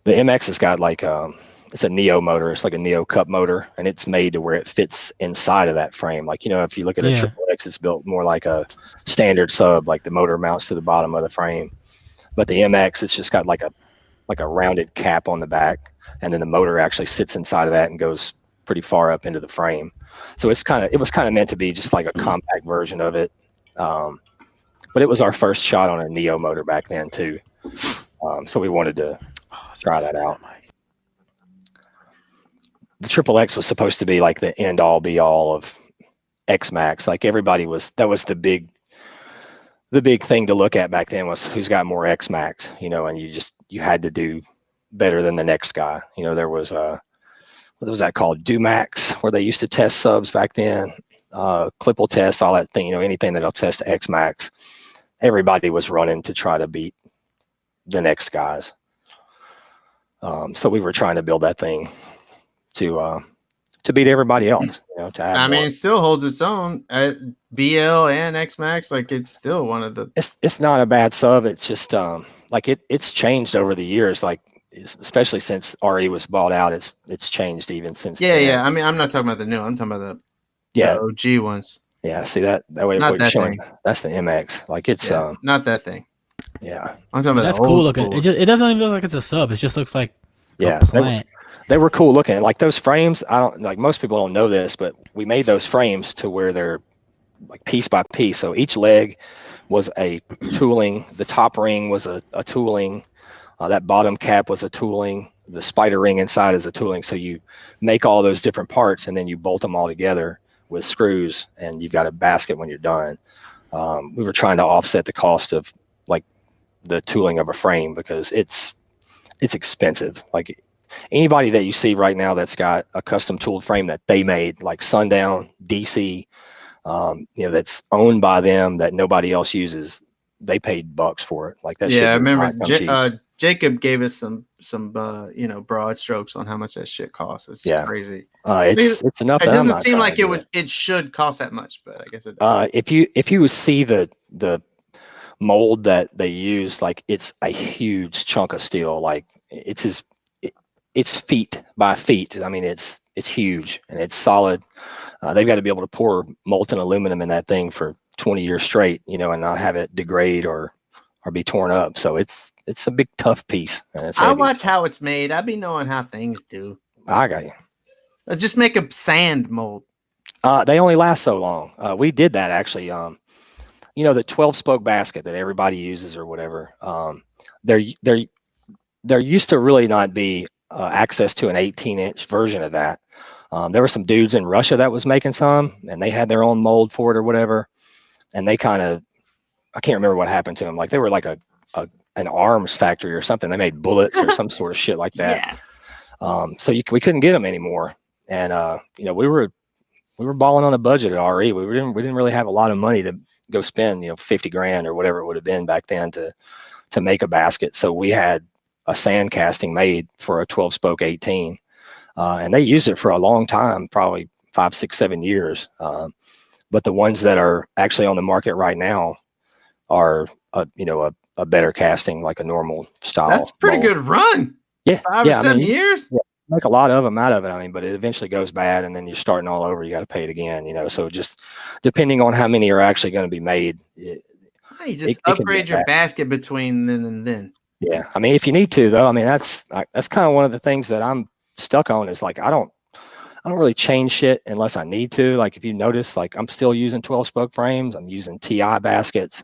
MX has got like it's a Neo motor. It's like a Neo Cup motor, and it's made to where it fits inside of that frame. Like, if you look at a XXX, it's built more like a standard sub, like the motor mounts to the bottom of the frame. But the MX, it's just got like a rounded cap on the back, and then the motor actually sits inside of that and goes pretty far up into the frame. So it was kind of meant to be just like a compact version of it. But it was our first shot on a Neo motor back then too. So we wanted to try that out. The XXX was supposed to be like the end all be all of XMAX. Like that was the big thing to look at back then was who's got more XMAX, and you had to do better than the next guy. There was what was that called? DoMax, where they used to test subs back then. Clip will test, all that thing, anything that'll test XMAX. Everybody was running to try to beat the next guys. So we were trying to build that thing to beat everybody else. It still holds its own at BL and XMAX. Like it's still one of the. It's not a bad sub. It's just like it's changed over the years. Like especially since RE was bought out, it's changed even since. Yeah. I mean, I'm not talking about the new. I'm talking about the OG ones. Yeah, see that way Not what you're that showing, thing. that's the MX. Like it's Not that thing. yeah. I'm talking about That's the cool old looking. school. It doesn't even look like it's a sub. It just looks like a Yeah, plant. they were cool looking. Like those frames, I don't like most people don't know this, but we made those frames to where they're like piece by piece. So each leg was a tooling. The top ring was a tooling. That bottom cap was a tooling. The spider ring inside is a tooling. So you make all those different parts and then you bolt them all together with screws, and you've got a basket when you're done. We were trying to offset the cost of like the tooling of a frame because it's expensive. Like anybody that you see right now that's got a custom tooled frame that they made, like Sundown, DC, that's owned by them that nobody else uses, they paid bucks for it. Like that shit I did remember not come cheap. Jacob gave us some broad strokes on how much that shit costs. It's crazy. It's enough. It that I'm doesn't not seem trying like to do it should cost that much, but I guess it does. If you would see the mold that they use, like it's a huge chunk of steel. Like it's feet by feet. I mean, it's huge and it's solid. They've got to be able to pour molten aluminum in that thing for 20 years straight, and not have it degrade or be torn up. So it's a big tough piece. And it's I heavy, watch so. how it's made. I be knowing how things do. I got you. Just make a sand mold. They only last so long. We did that actually. The 12 spoke basket that everybody uses or whatever. There used to really not be access to an 18-inch version of that. There were some dudes in Russia that was making some, and they had their own mold for it or whatever. And they kind of, I can't remember what happened to them. Like they were like an arms factory or something. They made bullets or some sort of shit like that. Yes. So we couldn't get them anymore. And we were balling on a budget at RE. We didn't really have a lot of money to go spend, $50,000 or whatever it would have been back then to make a basket. So we had a sand casting made for a 12 spoke 18. And they used it for a long time, probably 5, 6, 7 years. But the ones that are actually on the market right now are, a better casting, like a normal style. That's a pretty good run. Yeah. 5 or 7 years. Yeah, make a lot of them out of it. But it eventually goes bad and then you're starting all over. You got to pay it again, So just depending on how many are actually going to be made. You just upgrade your basket between then and then. Yeah. If you need to, though, that's kind of one of the things that I'm stuck on is like, I don't really change shit unless I need to. Like if you notice, like I'm still using 12 spoke frames. I'm using TI baskets.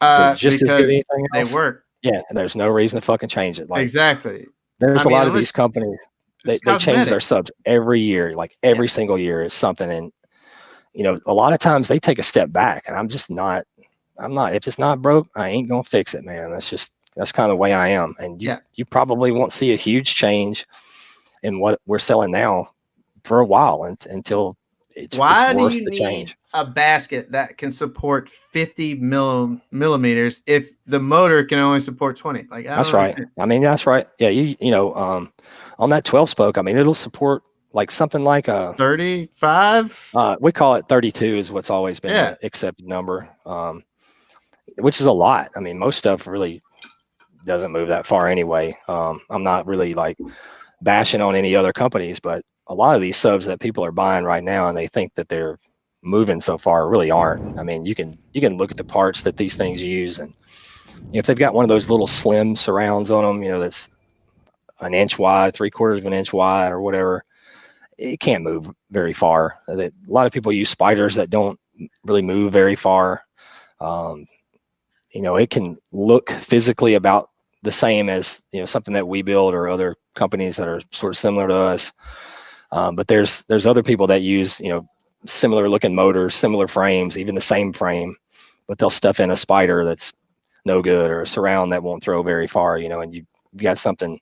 They're just as good as anything else. They work. Yeah. And there's no reason to fucking change it. Like exactly. There's a lot of these companies, they change their subs every year, like every single year is something. And, a lot of times they take a step back and I'm not, if it's not broke, I ain't going to fix it, man. That's kind of the way I am. And you probably won't see a huge change in what we're selling now for a while until it's worth the change. A basket that can support 50 millimeters if the motor can only support 20? Like that's right. That's right. Yeah, on that 12 spoke, it'll support like something like a 35. We call it 32 is what's always been the accepted number, which is a lot. Most stuff really doesn't move that far anyway. I'm not really like bashing on any other companies, but a lot of these subs that people are buying right now and they think that they're moving so far really aren't. You can look at the parts that these things use, and if they've got one of those little slim surrounds on them, that's an inch wide, 3/4 of an inch wide or whatever, it can't move very far. A lot of people use spiders that don't really move very far. It can look physically about the same as something that we build or other companies that are sort of similar to us. But there's other people that use similar looking motors, similar frames, even the same frame, but they'll stuff in a spider that's no good or a surround that won't throw very far, and you've got something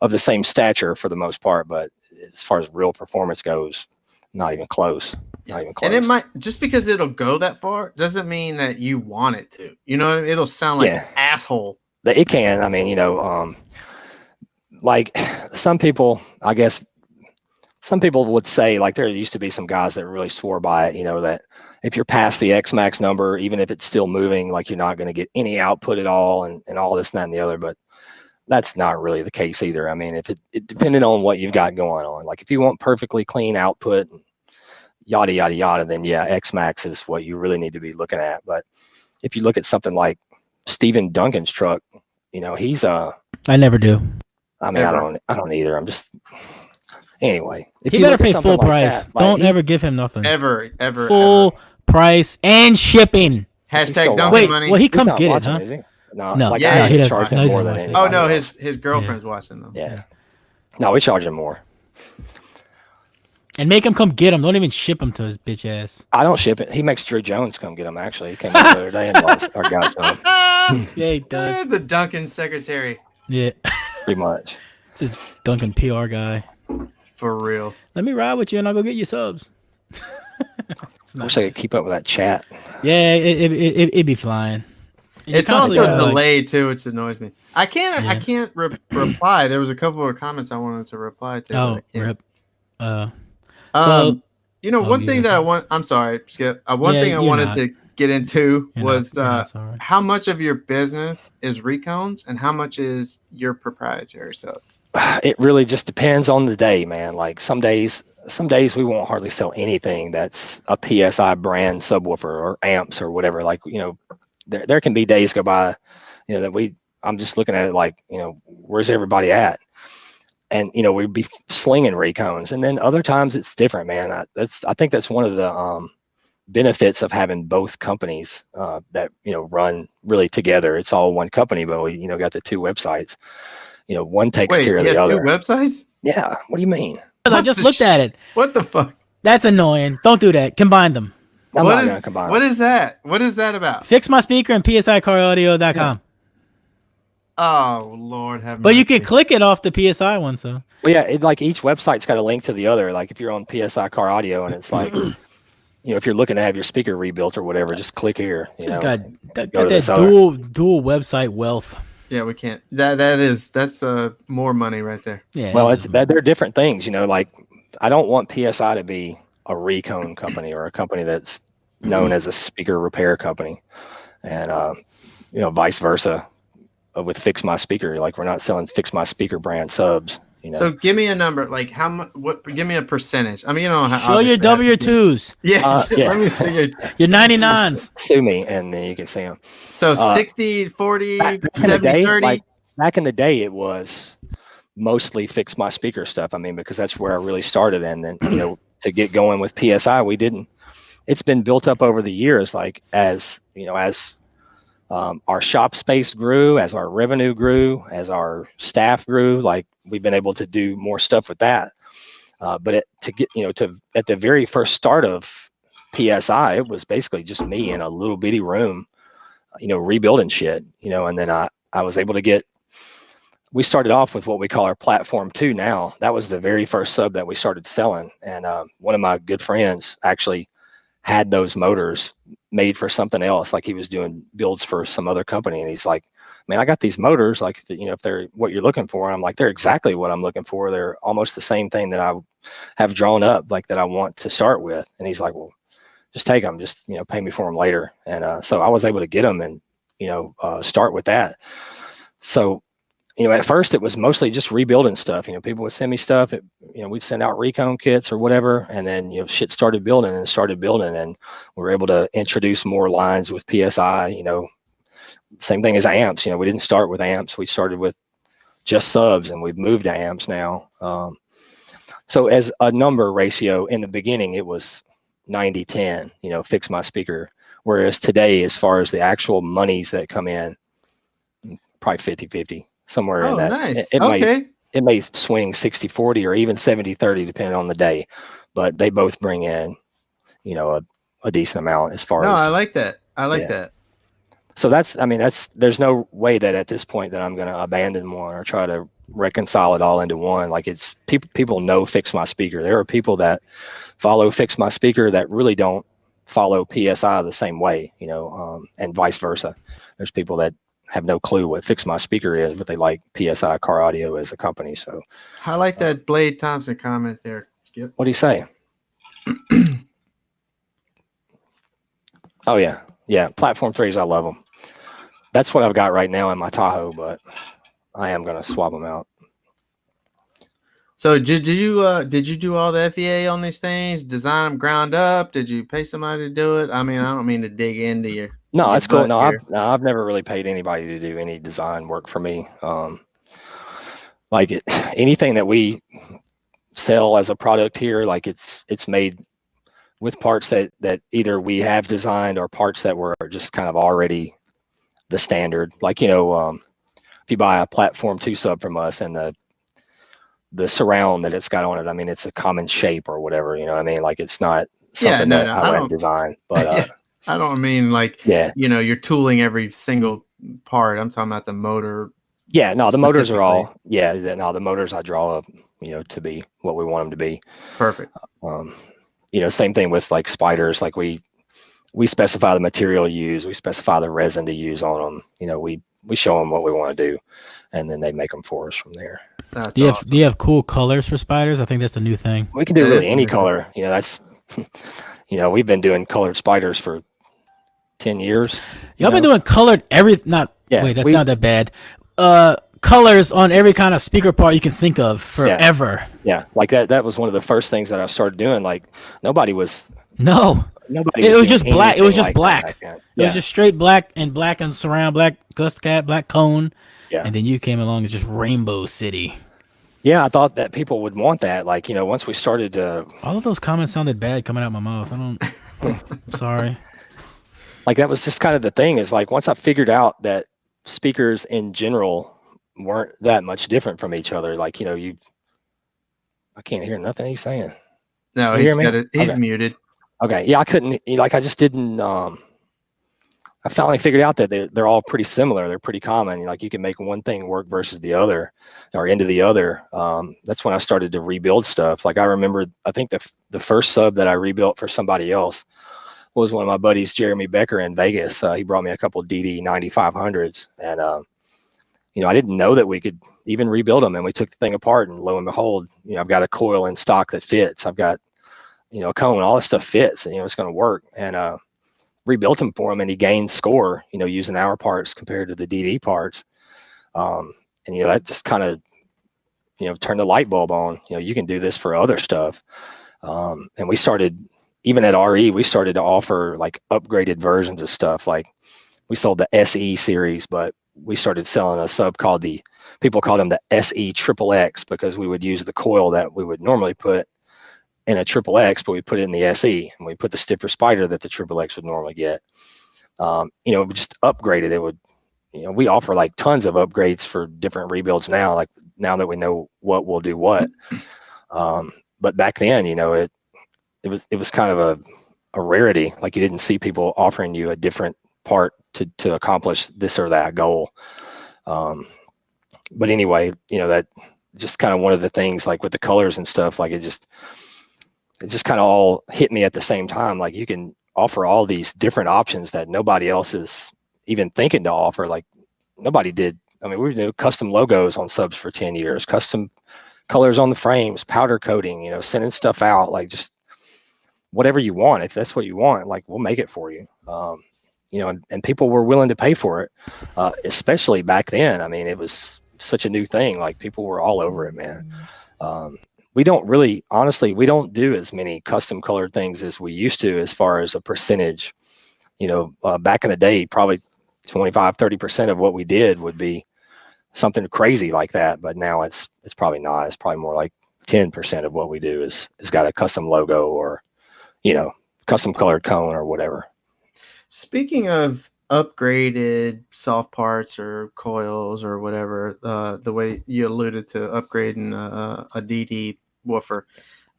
of the same stature for the most part, but as far as real performance goes, not even close. Not even close. And it might, just because it'll go that far doesn't mean that you want it to. It'll sound like an asshole. It can. Like some people, I guess, some people would say, like there used to be some guys that really swore by it, that if you're past the XMAX number, even if it's still moving, like you're not going to get any output at all and all this and that and the other. But that's not really the case either. If it depending on what you've got going on, like if you want perfectly clean output, yada, yada, yada, then yeah, XMAX is what you really need to be looking at. But if you look at something like Stephen Duncan's truck, you know, he's I never do. I mean, I don't either. I'm just anyway. If He you better look at pay something full like price. that, like Don't ever give him nothing. Ever. Full price and shipping. Hashtag Duncan Wait, money. well, he He's comes not get it, watching, huh? is he? No, No, like yeah, I he actually doesn't charge watch. No, him he more doesn't than watch it. anybody Oh no, else. his girlfriend's watching though. Yeah. No, we charge him more. And make him come get him. Don't even ship him to his bitch ass. I don't ship it. He makes Drew Jones come get him. Actually, he came over the other day and our guy told him. Yeah, he does. The Duncan secretary. Yeah. Pretty much. It's his Duncan PR guy. For real. Let me ride with you and I'll go get you subs. I wish I could keep up with that chat. Yeah, it'd be flying. And It's also delayed too, which annoys me. I can't reply. There was a couple of comments I wanted to reply to. Oh, rip. You know, one thing that I want. I'm sorry, Skip. One thing I wanted to get into was how much of your business is Recons and how much is your proprietary subs. It really just depends on the day, man. Like some days we won't hardly sell anything that's a PSI brand subwoofer or amps or whatever. Like, you know, there can be days go by, you know, that I'm just looking at it like, you know, where's everybody at? And, you know, we'd be slinging Recones. And then other times it's different, man. I think that's one of the benefits of having both companies that, you know, run really together. It's all one company, but we, you know, got the two websites. You know, one takes care of the other. Two websites? Yeah. What do you mean? I just looked at it. What the fuck? That's annoying. Don't do that. Combine them. I'm not gonna combine them. What is that? What is that about? FIXMYSPEAKER and PSICaraudio.com. Oh, Lord have mercy. But you can click it off the PSI one, so. Well, yeah, like each website's got a link to the other. Like if you're on PSI Car Audio and it's like, you know, if you're looking to have your speaker rebuilt or whatever, just click here. You just know, got that dual website wealth. Yeah, we can't. That's more money right there. Yeah. Well, they're different things. You know, like I don't want PSI to be a Recon company or a company that's known as a speaker repair company, and you know, vice versa. With FIXMYSPEAKER, like we're not selling FIXMYSPEAKer brand subs. You know? So give me a number, like how much? What? Give me a percentage. I mean, you know, show your W2s. Yeah, yeah. Let me see your 99s. Sue me, and then you can see them. So 60, 40, 70, 30. Like, back in the day, it was mostly FIXMYSPEAKER stuff. I mean, because that's where I really started, and then you know, to get going with PSI, we didn't. It's been built up over the years, like as you know, as our shop space grew, as our revenue grew, as our staff grew, like we've been able to do more stuff with that. But at the very first start of PSI, it was basically just me in a little bitty room, you know, rebuilding shit, you know, and then I was able to we started off with what we call our Platform 2 now. That was the very first sub that we started selling. And one of my good friends actually had those motors made for something else. Like he was doing builds for some other company. And he's like, man, I got these motors, like, you know, if they're what you're looking for. And I'm like, they're exactly what I'm looking for. They're almost the same thing that I have drawn up, like that I want to start with. And he's like, well, just take them, just, you know, pay me for them later. And so I was able to get them and, you know, start with that. So, you know, at first it was mostly just rebuilding stuff. You know, people would send me stuff. You know, we'd send out Recon kits or whatever, and then, you know, shit started building, and we were able to introduce more lines with PSI. You know, same thing as amps. You know, we didn't start with amps. We started with just subs, and we've moved to amps now. So as a number ratio in the beginning, it was 90-10. You know, FIXMYSPEAKER. Whereas today, as far as the actual monies that come in, probably 50-50. Somewhere in that. Nice. It may swing 60-40 or even 70-30 depending on the day, but they both bring in, you know, a decent amount as far as. I like that. I like that. So there's no way that at this point that I'm going to abandon one or try to reconcile it all into one. Like it's people know FIXMYSPEAKER. There are people that follow FIXMYSPEAKER that really don't follow PSI the same way, you know, and vice versa. There's people that have no clue what FIXMYSPEAKER is, but they like PSI Car Audio as a company. So I like that Blade Thompson comment there, Skip. What do you say? Oh yeah, Platform 3s, I love them. That's what I've got right now in my Tahoe, but I am going to swap them out. So did you do all the FEA on these things? Design them ground up? Did you pay somebody to do it? I mean, I don't mean to dig into your No, that's cool. No, here. I've never really paid anybody to do any design work for me. Anything that we sell as a product here, like it's made with parts that either we have designed or parts that were just kind of already the standard. Like, you know, if you buy a platform 2 sub from us and the surround that it's got on it, I mean, it's a common shape or whatever, you know what I mean? Like, it's not something that I went and designed, but I don't mean like, you know, you're tooling every single part. I'm talking about the motor. Yeah, no, the motors are all, the motors I draw up, you know, to be what we want them to be. Perfect. You know, same thing with like spiders. Like we specify the material to use, we specify the resin to use on them. You know, we show them what we want to do, and then they make them for us from there. Do you have cool colors for spiders? I think that's the new thing. We can do really any color. You know, that's, you know, we've been doing colored spiders for 10 years. Y'all been doing colored that's not that bad. Colors on every kind of speaker part you can think of forever. Yeah. Like that was one of the first things that I started doing. Like nobody was just black. It was just black. It was just straight black and surround, black gust cap, black cone. Yeah. And then you came along as just Rainbow City. Yeah, I thought that people would want that. Like, you know, once we started all of those comments sounded bad coming out my mouth. I'm sorry. Like that was just kind of the thing, is like once I figured out that speakers in general weren't that much different from each other. Like, you know, I can't hear nothing he's saying. No, he's muted. Okay. Yeah, I couldn't, like, I just didn't, I finally figured out that they're all pretty similar. They're pretty common. Like you can make one thing work versus the other or into the other. That's when I started to rebuild stuff. Like I remember, I think the first sub that I rebuilt for somebody else was one of my buddies, Jeremy Becker, in Vegas. He brought me a couple DD 9500s, and you know, I didn't know that we could even rebuild them. And we took the thing apart, and lo and behold, you know, I've got a coil in stock that fits. I've got, you know, a cone, all this stuff fits, and you know, it's going to work. And rebuilt him for him, and he gained score, you know, using our parts compared to the DD parts. And you know, that just kind of, you know, turned the light bulb on. You know, you can do this for other stuff. And we started, even at RE, we started to offer like upgraded versions of stuff. Like we sold the SE series, but we started selling a sub called people called them the SE Triple X, because we would use the coil that we would normally put in a Triple X, but we put it in the SE, and we put the stiffer spider that the Triple X would normally get. You know, we just upgraded it. Would, you know, we offer like tons of upgrades for different rebuilds now, like now that we know what will do what. But back then, you know, it was kind of a rarity. Like you didn't see people offering you a different part to accomplish this or that goal. But anyway, you know, that just kind of one of the things, like with the colors and stuff, like it just kind of all hit me at the same time. Like you can offer all these different options that nobody else is even thinking to offer. Like nobody did. I mean, we did custom logos on subs for 10 years, custom colors on the frames, powder coating, you know, sending stuff out, like just whatever you want. If that's what you want, like we'll make it for you. You know, and people were willing to pay for it, especially back then. I mean, it was such a new thing. Like people were all over it, man. We don't really, honestly, we don't do as many custom colored things as we used to, as far as a percentage. You know, back in the day, probably 25-30% of what we did would be something crazy like that. But now it's probably not. It's probably more like 10% of what we do is got a custom logo or, you know, custom colored cone or whatever. Speaking of upgraded soft parts or coils or whatever, the way you alluded to upgrading a DD woofer,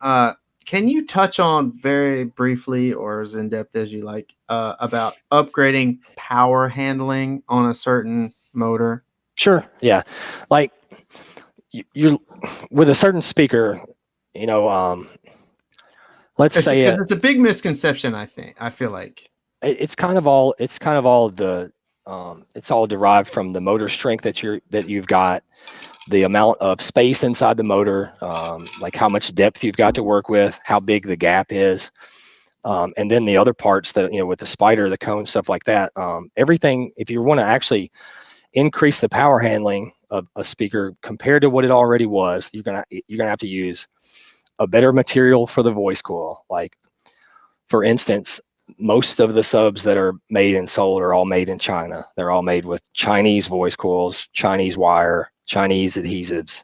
can you touch on very briefly, or as in depth as you like, about upgrading power handling on a certain motor? Sure. Yeah. Like you're with a certain speaker, you know, let's say it's a big misconception. I feel like it's kind of all the it's all derived from the motor strength that you've got, the amount of space inside the motor, like how much depth you've got to work with, how big the gap is, and then the other parts that, you know, with the spider, the cone, stuff like that. Everything, if you want to actually increase the power handling a speaker compared to what it already was, you're gonna have to use a better material for the voice coil. Like, for instance, most of the subs that are made and sold are all made in China. They're all made with Chinese voice coils, Chinese wire, Chinese adhesives,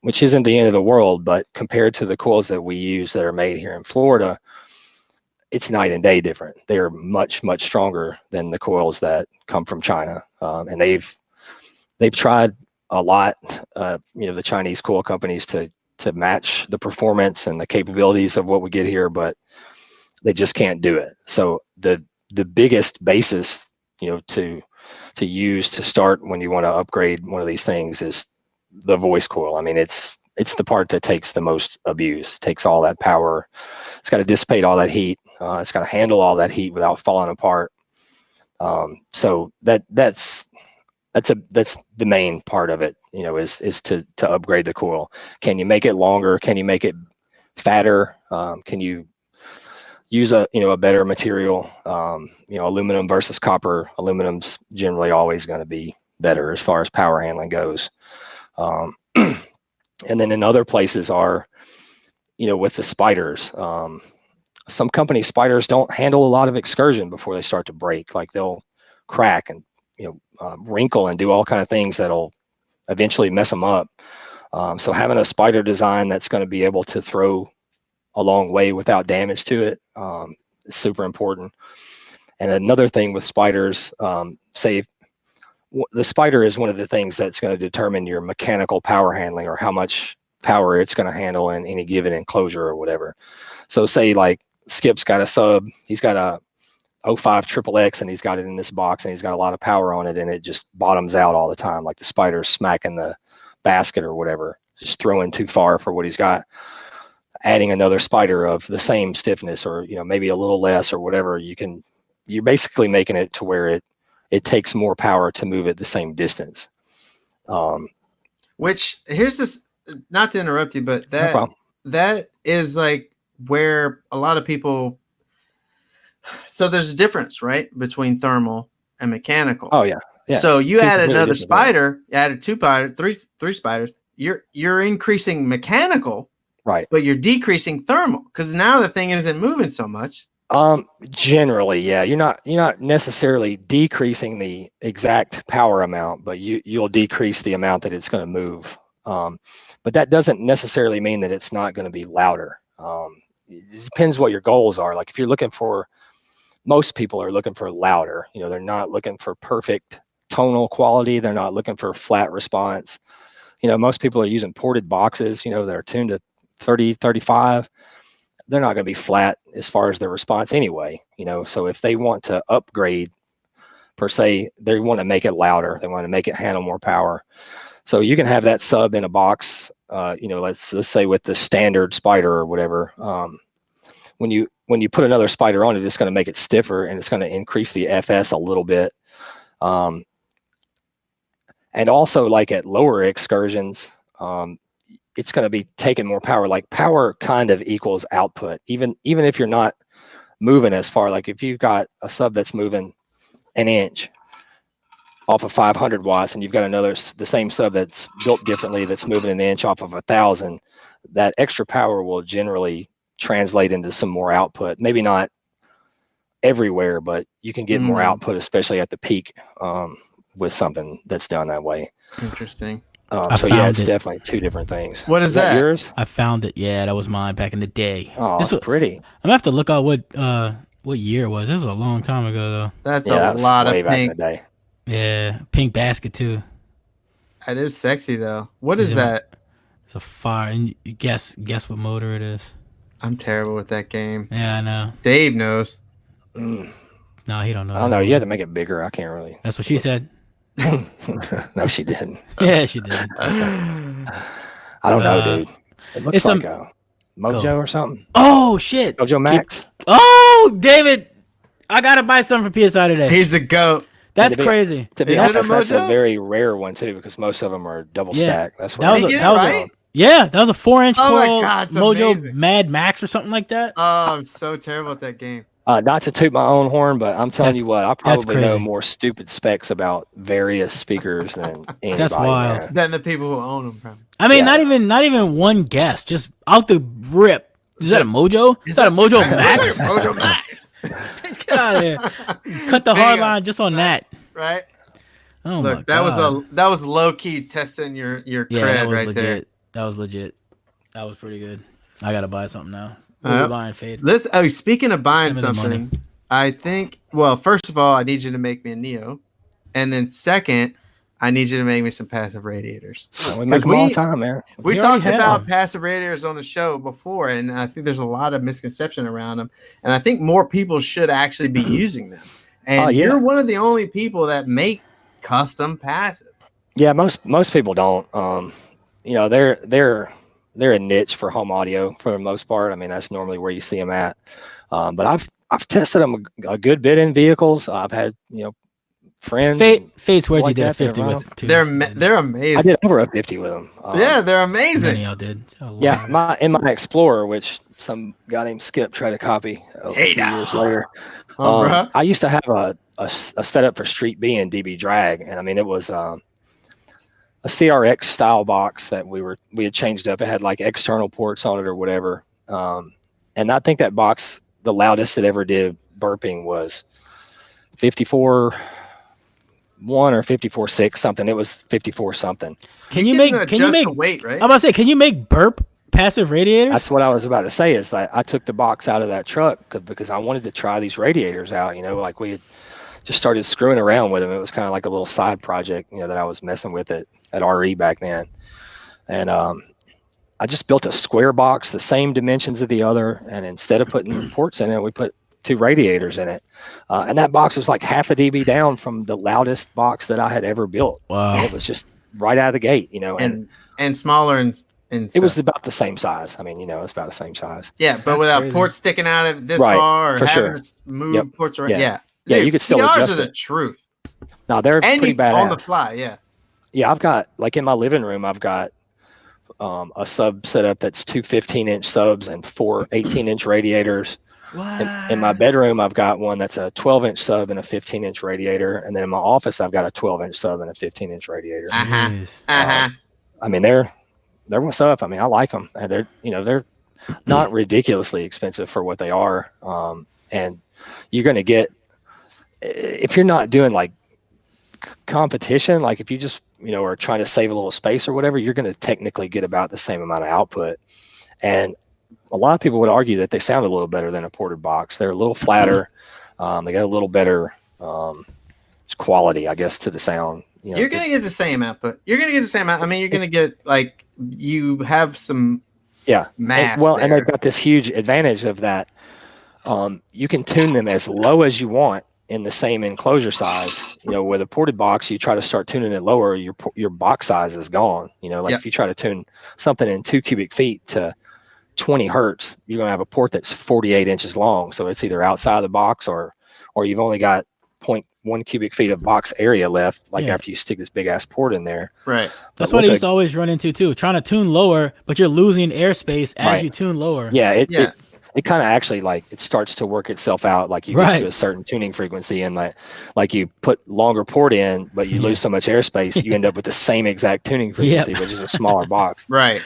which isn't the end of the world, but compared to the coils that we use that are made here in Florida, it's night and day different. They are much, much stronger than the coils that come from China. And they've tried a lot, the Chinese coil companies to match the performance and the capabilities of what we get here, but they just can't do it. So the biggest basis, to use to start when you want to upgrade one of these things is the voice coil. I mean, it's the part that takes the most abuse. It takes all that power. It's got to dissipate all that heat. It's got to handle all that heat without falling apart. So that's the main part of it, is to upgrade the coil. Can you make it longer? Can you make it fatter? Can you use a better material? Aluminum versus copper. Aluminum's generally always going to be better as far as power handling goes. And then in other places are, with the spiders. Some company spiders don't handle a lot of excursion before they start to break. Like, they'll crack and wrinkle and do all kind of things that'll eventually mess them up. So having a spider design that's going to be able to throw a long way without damage to it is super important. And another thing with spiders, say the spider is one of the things that's going to determine your mechanical power handling, or how much power it's going to handle in any given enclosure or whatever. So say like Skip's got a sub, he's got a 05 XXX and he's got it in this box and he's got a lot of power on it, and it just bottoms out all the time, like the spider's smacking the basket or whatever, just throwing too far for what he's got. Adding another spider of the same stiffness, or maybe a little less or whatever, you're basically making it to where it takes more power to move it the same distance. Which, here's this, not to interrupt you, but that is like where a lot of people, so there's a difference, right, between thermal and mechanical. Oh yeah. So you add another spider, added two spiders, three spiders, you're increasing mechanical, right, but you're decreasing thermal, because now the thing isn't moving so much. Generally, yeah, you're not necessarily decreasing the exact power amount, but you'll decrease the amount that it's going to move. But that doesn't necessarily mean that it's not going to be louder. It depends what your goals are. Like, if you're looking for, most people are looking for louder. They're not looking for perfect tonal quality. They're not looking for flat response. Most people are using ported boxes, that are tuned to 30, 35. They're not going to be flat as far as their response anyway. So if they want to upgrade per se, they want to make it louder. They want to make it handle more power. So you can have that sub in a box, let's say with the standard spider or whatever. When you put another spider on it, it's going to make it stiffer, and it's going to increase the FS a little bit. And also, like at lower excursions, it's going to be taking more power. Like, power kind of equals output, even if you're not moving as far. Like, if you've got a sub that's moving an inch off of 500 watts, and you've got the same sub that's built differently that's moving an inch off of 1,000, that extra power will generally translate into some more output. Maybe not everywhere, but you can get more output, especially at the peak, with something that's done that way. Interesting. So yeah, it's definitely two different things. What is that? Yours? I found it. Yeah, that was mine back in the day. Oh, it's pretty. I'm gonna have to look out what year it was. This was a long time ago, though. That's a lot of way back in pink. the day. Yeah, pink basket too. That is sexy though. What is that? It's a fire. And you guess what motor it is. I'm terrible with that game. Yeah, I know. Dave knows. No, he don't know. I don't know. You had to make it bigger. I can't really. That's what she said. No, she didn't. Yeah, she did. I don't know, dude. It looks like a Mojo or something. Oh shit! Mojo Max. Oh, David, I gotta buy something for PSI today. He's the GOAT. That's crazy. To be honest, that's a very rare one too, because most of them are double stack. That's what that was a 4-inch coil God, Mojo amazing. Mad Max or something like that. Oh, I'm so terrible at that game. Not to toot my own horn, but I'm telling you what, I probably know crazy. more stupid specs about various speakers than anybody. That's wild. Man. Than the people who own them, probably. I mean, not even one guess, just out the rip. Is that a Mojo? Is that a Mojo Max? Mojo Max. Get out of here. Cut the hard line just on that. Right. Oh Look, my that God. was low key testing your cred that was right legit. there. That was legit. That was pretty good. I gotta buy something now. What are you buying, Fade? Speaking of buying Send me the something, money. I think. Well, first of all, I need you to make me a Neo, and then second, I need you to make me some passive radiators. We make them all the time, man. We We talked already have about them. passive radiators on the show before, and I think there's a lot of misconception around them, and I think more people should actually be using them. And you're one of the only people that make custom passive. Yeah, most people don't. You know, they're a niche for home audio for the most part. I mean, that's normally where you see them at. But I've tested them a good bit in vehicles. I've had friends. Fade swears like he did a that 50 that with it too. They're amazing. I did over a 50 with them. Yeah, they're Many amazing. y'all did. Yeah, in my Explorer, which some guy named Skip tried to copy a few years later. I used to have a setup for Street B and DB Drag, and I mean it was a CRX style box that we had changed up. It had like external ports on it or whatever. And I think that box, the loudest it ever did burping was 54.1 or 54.6 something. It was 54 something. Can you make the weight, right? I'm about to say, can you make burp passive radiators? That's what I was about to say, is that I took the box out of that truck because I wanted to try these radiators out. Like we had just started screwing around with them. It was kind of like a little side project, that I was messing with at RE back then. And I just built a square box, the same dimensions of the other, and instead of putting ports in it, we put 2 radiators in it. And that box was like half a dB down from the loudest box that I had ever built. Wow. And it was just right out of the gate, and smaller and stuff. It was about the same size. I mean, it's about the same size. Yeah, but without ports sticking out of this Right, far or for having sure. to move ports around. Yeah. Yeah, You could still PRs adjust are it. the truth. No, they're And pretty badass. on the fly, yeah. Yeah, I've got, like in my living room, I've got a sub setup that's 2 15-inch subs and 4 18-inch radiators. What? In my bedroom, I've got one that's a 12-inch sub and a 15-inch radiator. And then in my office, I've got a 12-inch sub and a 15-inch radiator. I mean, they're what's up. I mean, I like them. And they're not ridiculously expensive for what they are. And you're going to get, if you're not doing like competition, like if you just, are trying to save a little space or whatever, you're going to technically get about the same amount of output. And a lot of people would argue that they sound a little better than a ported box. They're a little flatter. They got a little better quality, I guess, to the sound. You're going to get the same output. You're going to get the same output. I mean, you're going to get, like, you have some mass and they've got this huge advantage of that. You can tune them as low as you want in the same enclosure size. With a ported box, you try to start tuning it lower, your box size is gone. If you try to tune something in 2 cubic feet to 20 hertz, you're going to have a port that's 48 inches long. So it's either outside of the box or you've only got 0.1 cubic feet of box area left, after you stick this big ass port in there. Right. That's what I used to always run into too. Trying to tune lower, but you're losing airspace as you tune lower. Yeah. It kind of actually it starts to work itself out. Like you get to a certain tuning frequency and like you put longer port in, but you lose so much airspace, you end up with the same exact tuning frequency, which is a smaller box. Right.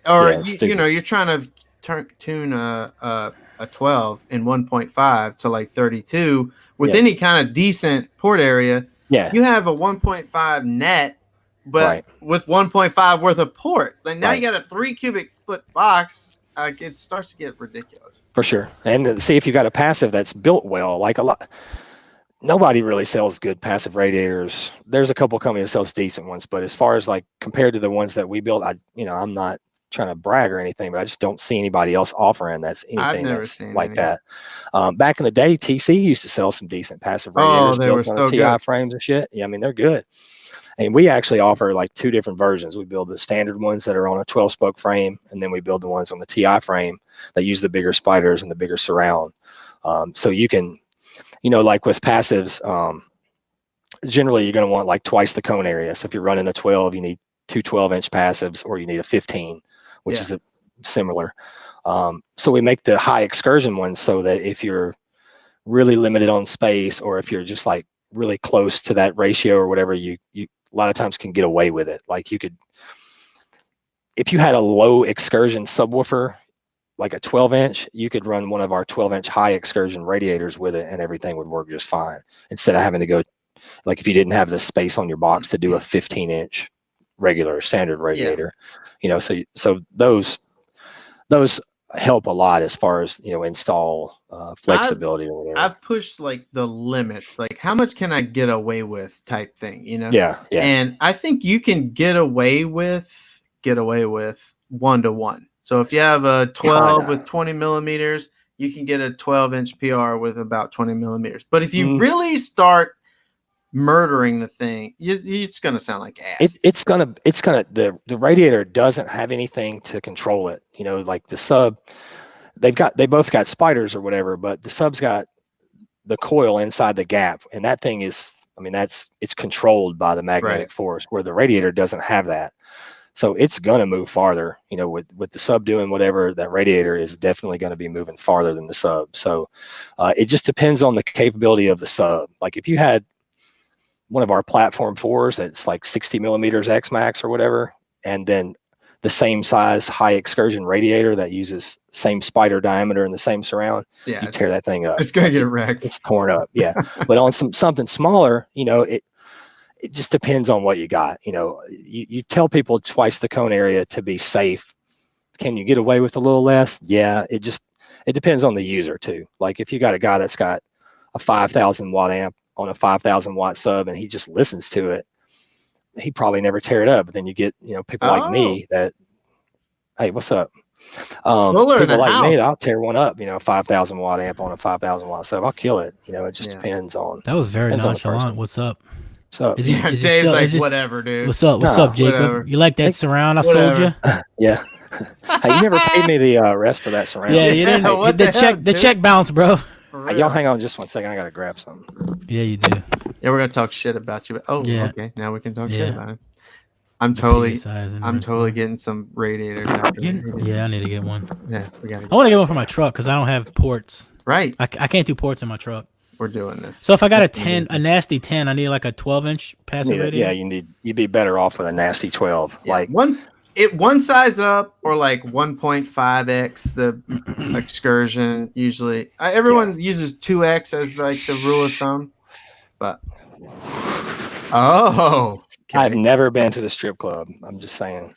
Or you're trying to tune a 12 in 1.5 to like 32 with any kind of decent port area. Yeah. You have a 1.5 net, but with 1.5 worth of port. Like now you got a 3 cubic foot box. It starts to get ridiculous. For sure. And see if you got a passive that's built well, like nobody really sells good passive radiators. There's a couple companies that sells decent ones, but as far as like compared to the ones that we built, I'm not trying to brag or anything, but I just don't see anybody else offering that's anything that's like that. Back in the day, TC used to sell some decent passive radiators built on the TI frames and shit. Yeah, I mean, they're good. And we actually offer like 2 different versions. We build the standard ones that are on a 12-spoke frame, and then we build the ones on the TI frame that use the bigger spiders and the bigger surround. So you can, like with passives, generally you're going to want like twice the cone area. So if you're running a 12, you need 2 12-inch passives, or you need a 15, which is similar. So we make the high excursion ones so that if you're really limited on space, or if you're just like really close to that ratio or whatever, you a lot of times can get away with it. Like you could, if you had a low excursion subwoofer, like a 12-inch, you could run one of our 12-inch high excursion radiators with it and everything would work just fine, instead of having to go, like if you didn't have the space on your box to do a 15-inch regular standard radiator. You know, so those help a lot as far as, you know, install flexibility or whatever. I've pushed like the limits, like how much can I get away with type thing, you know? Yeah. And I think you can get away with 1-to-1. So if you have a 12 with 20 millimeters, you can get a 12-inch PR with about 20 millimeters. But if you really start murdering the thing, it's gonna sound like ass. It's gonna the radiator doesn't have anything to control it. You know, like the sub, they both got spiders or whatever, but the sub's got the coil inside the gap, and that thing is, I mean, it's controlled by the magnetic force, where the radiator doesn't have that. So it's going to move farther, you know, with the sub doing whatever, that radiator is definitely going to be moving farther than the sub. So it just depends on the capability of the sub. Like if you had one of our platform 4s that's like 60 millimeters XMAX or whatever, and then the same size high excursion radiator that uses same spider diameter and the same surround, you tear that thing up. It's going to get wrecked. It's torn up. Yeah. But on something smaller, you know, it just depends on what you got. You know, you tell people twice the cone area to be safe. Can you get away with a little less? Yeah, it depends on the user too. Like if you got a guy that's got a 5,000 watt amp on a 5,000 watt sub and he just listens to it, he probably never tear it up. But then you get, you know, people like me that, hey, what's up? People like me, I'll tear one up, you know, 5,000 watt amp on a 5,000 watt sub. I'll kill it. You know, it just depends on. That was very nonchalant. What's up? So Dave's still, like, whatever, dude. What's up, Jacob? Whatever. You like that surround I sold you? Yeah. Hey, you never paid me the rest for that surround. Yeah, you didn't. The check bounce, bro. Hey, y'all hang on just 1 second. I gotta grab something. Yeah, you do. Yeah, we're gonna talk shit about you. Okay. Now we can talk shit about it. I'm totally getting some radiators. Yeah, I need to get one. Yeah, we gotta. I want to get one for my truck because I don't have ports. Right. I can't do ports in my truck. We're doing this. So if I got a nasty 10, I need like a 12-inch passive radiator. Yeah, you'd be better off with a nasty 12. Yeah, like one size up, or like 1.5x the excursion. Usually, everyone uses 2x as like the rule of thumb. But I've never been to the strip club. I'm just saying.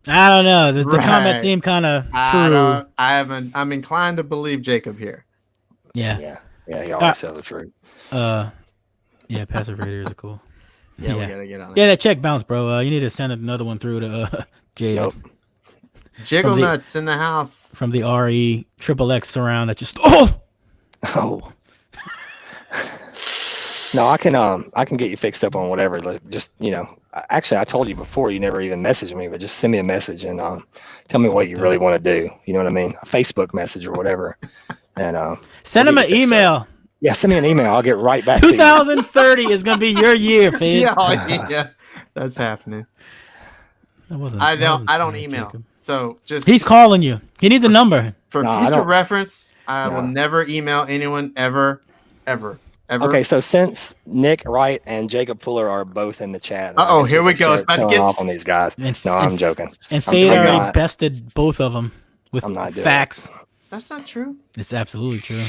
I don't know. The comments seem kind of true. I'm inclined to believe Jacob here. Yeah. Yeah, he always tells the truth. Yeah, passive radiators are cool. Yeah, we gotta get on it. Yeah, that check bounce, bro. You need to send another one through to Jada. Yep. Jiggle nuts in the house. From the RE XXX surround that just oh. No, I can get you fixed up on whatever. Like, just, you know, actually I told you before, you never even messaged me, but just send me a message and tell me what you really want to do. You know what I mean? A Facebook message or whatever. And send him an email. Yeah, send me an email. I'll get right back to you. 2030 is gonna be your year, Fade. Yeah, that's happening. I don't email. Jacob. So just he's calling you. He needs a number. For future reference, I will never email anyone ever. Okay, so since Nick Wright and Jacob Fuller are both in the chat, here we go. It's about to get off on these guys. I'm joking. And Fade already bested both of them with facts. That's not true. It's absolutely true.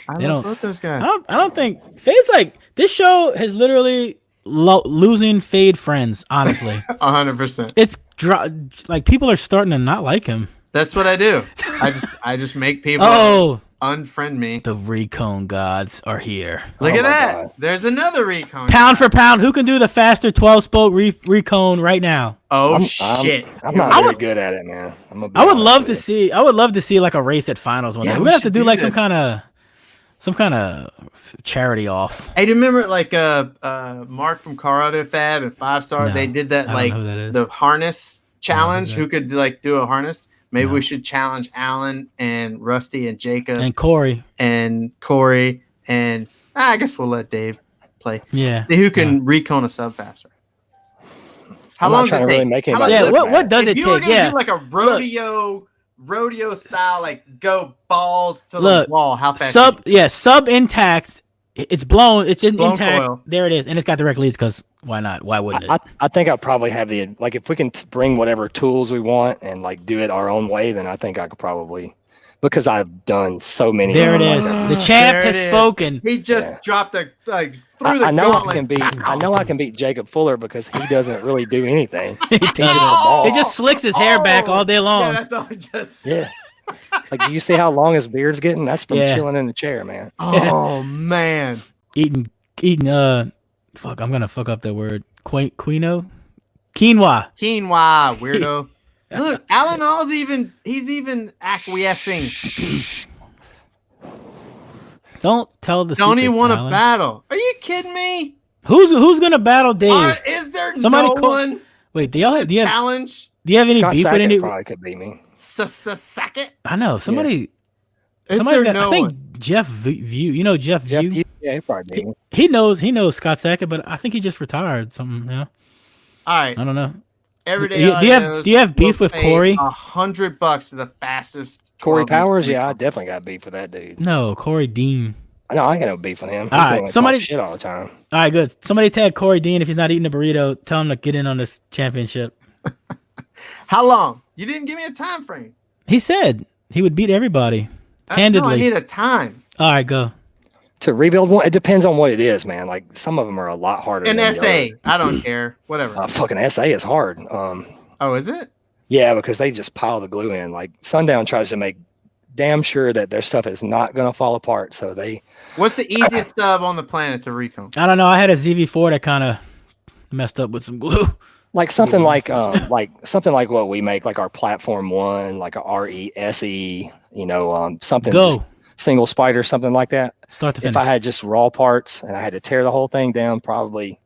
I love both those guys. I don't think Fade's like this show has literally losing Fade friends. Honestly, 100%. It's like people are starting to not like him. That's what I do. I just make people unfriend me. The Recon gods are here. Look at that. God. There's another Recon. Pound for pound, who can do the faster 12-spoke Recon right now? Shit. I'm not very good at it, man. I would love to see like a race at finals one day. We have to do like some kind of charity off. Hey, do you remember like Mark from Car Auto Fab and 5-Star? They did that like the harness challenge. Who could like do a harness? Maybe we should challenge Alan and Rusty and Jacob and Corey and I guess we'll let Dave play. Yeah. See who can recon a sub faster. How long does it take? Really what does it take? If you were gonna do like a rodeo rodeo style, like go balls to Look, the wall. How fast? Sub intact. It's blown. It's Blown intact. coil. There it is, and it's got direct leads. Because why not? Why wouldn't it? I think I'll probably have like if we can bring whatever tools we want and like do it our own way, then I think I could probably, because I've done so many. There it is. The champ has spoken. He just dropped through the I know gauntlet. I know I can beat Jacob Fuller because he doesn't really do anything. He just slicks his hair back all day long. Yeah, that's all he just said. Yeah. Like, do you see how long his beard's getting? That's from chilling in the chair, man. Oh man. Eating fuck, I'm gonna fuck up that word. Quinoa? Quinoa, weirdo. Look, Alan Hall's he's even acquiescing. Don't tell the Don't secrets, even want to Alan. battle. Are you kidding me? Who's gonna battle Dave? Is there Somebody one? Wait, do you have challenge? Do you have any Scott beef with Sackett any? probably could beat me. Sackett? I know somebody. Is Somebody's there got, no I think one? Jeff View. You know Jeff View? Yeah, he probably beat me. He knows Scott Sackett, but I think he just retired. Something, yeah. All right. I don't know. Everyday Do you have beef with Corey? $100 to the fastest. Corey Powers? Yeah, I definitely got beef with that dude. No, Corey Dean. No, I ain't got no beef with him. All right, somebody shit all the time. All right, good. Somebody tag Corey Dean if he's not eating a burrito. Tell him to get in on this championship. How long? You didn't give me a time frame. He said he would beat everybody handedly. No, I need a time. All right, go. To rebuild one, it depends on what it is, man. Like some of them are a lot harder. An than SA. I don't care. Whatever. Fucking SA is hard. Oh, is it? Yeah, because they just pile the glue in. Like Sundown tries to make damn sure that their stuff is not gonna fall apart. So they. What's the easiest sub on the planet to Recon? I don't know. I had a ZV4 that kind of messed up with some glue. Like something like something like what we make, like our Platform 1, like a RESE, something just single spider, something like that. Start to finish. If I had just raw parts and I had to tear the whole thing down, probably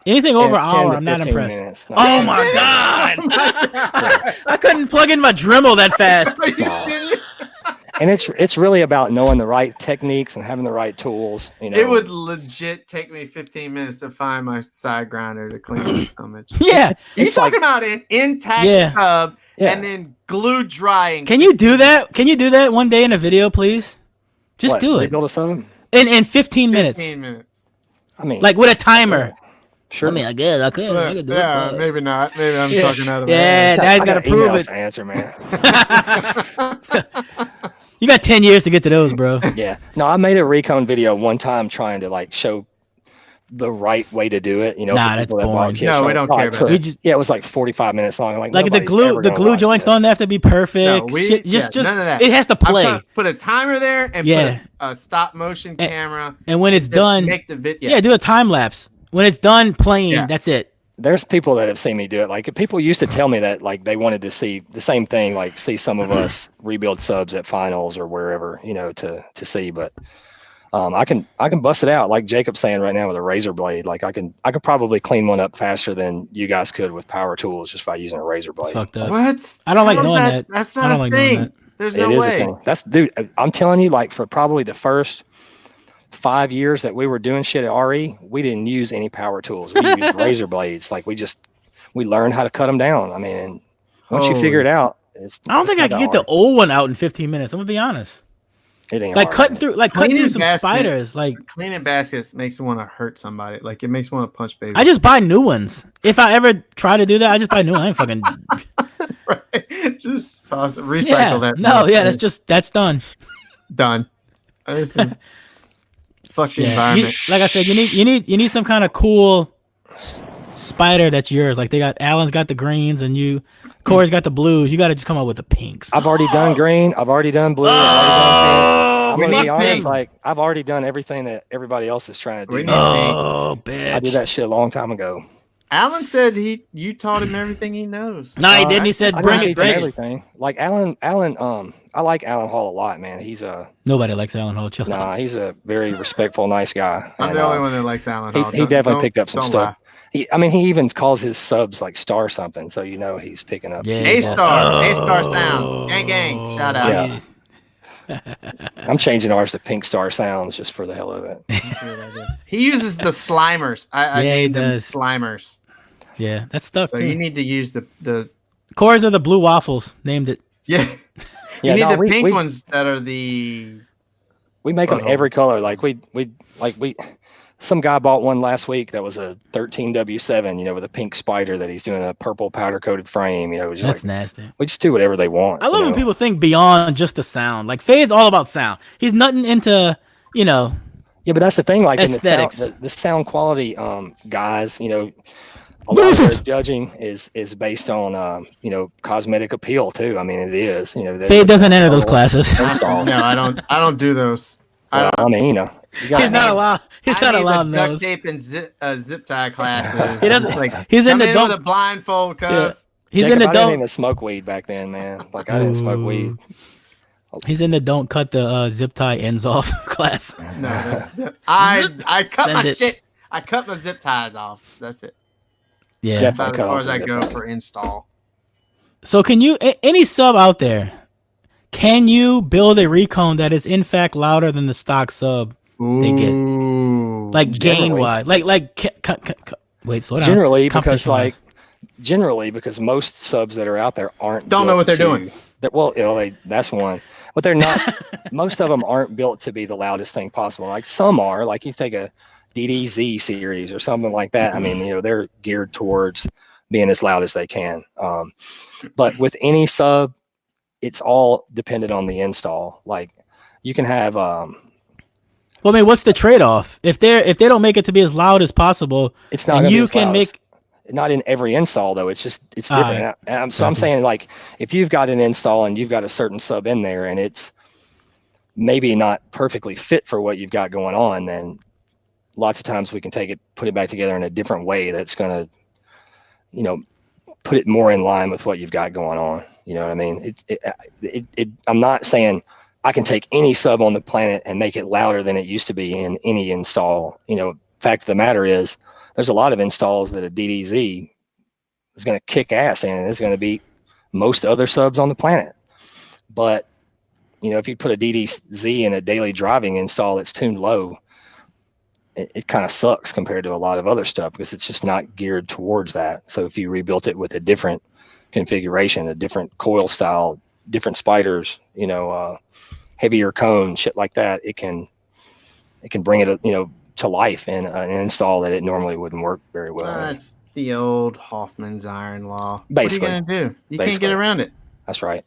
anything over an hour, I'm not impressed. Minutes. No. Oh my god! I couldn't plug in my Dremel that fast. Are you kidding? And it's really about knowing the right techniques and having the right tools. It would legit take me 15 minutes to find my side grinder to clean so much. Yeah, You're talking about an intact sub and then glue drying. Can you do that? Can you do that one day in a video, please? Just do it. Rebuild a sub? In 15 minutes. 15 minutes. I mean, like with a timer. Sure. I mean, I guess I could do it. Maybe not. Maybe I'm talking out of Yeah, now he's got to prove it. Answer, man. You got 10 years to get to those, bro. Yeah. No, I made a Recon video one time trying to like show the right way to do it. Nah, that's boring. No, we don't care about it. Yeah, it was like 45 minutes long. Like the glue joints don't have to be perfect. No, just none of that. It has to play. I'm put a timer there and put a stop motion camera. And when it's done, make the video. do a time lapse. When it's done playing, that's it. There's people that have seen me do it. Like people used to tell me that like they wanted to see the same thing, like see some of us rebuild subs at finals or wherever, to see. But I can bust it out like Jacob's saying right now with a razor blade. Like I could probably clean one up faster than you guys could with power tools just by using a razor blade. It's fucked up. What? I don't like doing that. That's not a thing. There's no way. It is a thing. Dude, I'm telling you, like for probably the first 5 years that we were doing shit at RE, we didn't use any power tools. We used razor blades. Like we learned how to cut them down. I mean, and once you figure it out, I don't think I can get the old one out in 15 minutes. I'm gonna be honest. It ain't like hard, cutting through some spiders. Like cleaning baskets makes me want to hurt somebody. Like it makes me want to punch babies. I just buy new ones. If I ever try to do that, I just buy new ones. I ain't fucking right. Just toss it, recycle that. No, that's done. Done. This is fuck the environment. Like I said, you need some kind of cool spider that's yours. Like Alan's got the greens and Corey's got the blues. You got to just come up with the pinks. I've already done green. I've already done blue. I'm gonna be honest. pink. Like I've already done everything that everybody else is trying to do. Oh, bitch! I did that shit a long time ago. Alan said you taught him everything he knows. No, he didn't. He said bring it. Everything. Like Alan. I like Alan Hall a lot, man. Nobody likes Alan Hall. Chill. Nah, he's a very respectful, nice guy. I'm the only one that likes Alan Hall. He definitely picked up some stuff. He even calls his subs like star something, so he's picking up. Yeah, A-Star Sounds. Gang. Shout out. Yeah. I'm changing ours to Pink Star Sounds just for the hell of it. He uses the Slimers. I named them does. Slimers. Yeah, that's stuff. So too. you need to use the Cores are the blue waffles. Named it. Yeah. Yeah, You need no, the pink ones that are the. We make them every color. Like we some guy bought one last week that was a 13W7, you know, with a pink spider that he's doing a purple powder coated frame. You know, just That's nasty. We just do whatever they want. I love when people think beyond just the sound. Like Fade's all about sound. He's nothing into, you know. Yeah, but that's the thing. Like aesthetics. in the sound quality, guys, you know, a lot of their judging is based on you know, cosmetic appeal too. I mean, it is. You know, Fade doesn't enter those classes. No, I don't do those. Well, I mean, you know, he's not allowed. He's not allowed in those. Duct tape and zip tie classes. He doesn't. Like he's in the with a blindfold, cuz. Yeah. He's Jacob, in the I didn't don't. even smoke weed back then, man. Like I didn't smoke weed. He's in the don't cut the zip tie ends off class. No, I cut my shit. I cut my zip ties off. That's it. Yeah, that's about as far as I go for install. So can you any sub out there? Can you build a Recon that is in fact louder than the stock sub they get? Like gain wise, like wait, slow down. Generally because most subs that are out there don't know what they're doing. Well, you know, that's one, but they're not. Most of them aren't built to be the loudest thing possible. Like some are. Like you take a DDZ series or something like that. I mean, you know, they're geared towards being as loud as they can. But with any sub, it's all dependent on the install. Like you can have. Well, I mean, what's the trade-off? If they don't make it to be as loud as possible, it's not. And you can make. Not in every install though. It's different. I'm saying, like, if you've got an install and you've got a certain sub in there and it's maybe not perfectly fit for what you've got going on, then lots of times we can put it back together in a different way that's going to, you know, put it more in line with what you've got going on. You know what I mean? I'm not saying I can take any sub on the planet and make it louder than it used to be in any install. You know, fact of the matter is, there's a lot of installs that a DDZ is going to kick ass in, and it's going to beat most other subs on the planet. But, you know, if you put a DDZ in a daily driving install that's tuned low, it kind of sucks compared to a lot of other stuff because it's just not geared towards that. So if you rebuilt it with a different configuration, a different coil style, different spiders, you know, heavier cone, shit like that, it can bring it, you know, to life in an install that it normally wouldn't work very well. That's the old Hoffman's iron law. Basically. What are you going to do? You can't get around it. That's right.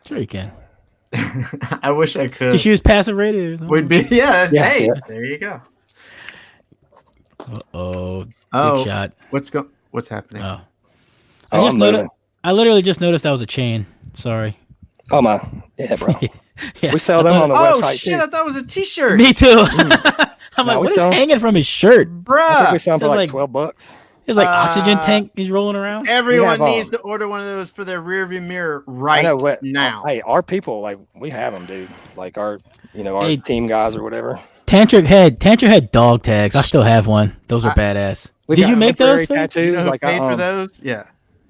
Sure you can. I wish I could. Just use passive radiators. Would be, yeah. Yes, hey, yeah. There you go. Big shot. What's happening? I literally just noticed that was a chain. Sorry. Oh my, yeah, bro. Yeah. We sell them on the website. Oh shit! Too. I thought it was a T-shirt. Me too. I'm like, what is hanging from his shirt, bruh? I think we sell them for like $12. It's like oxygen tank he's rolling around. Everyone needs to order one of those for their rearview mirror now. Hey, our people, like, we have them, dude. Like our team guys or whatever. Tantric had dog tags. I still have one. Those are badass. Did you make those tattoos? You know like paid for those? Yeah.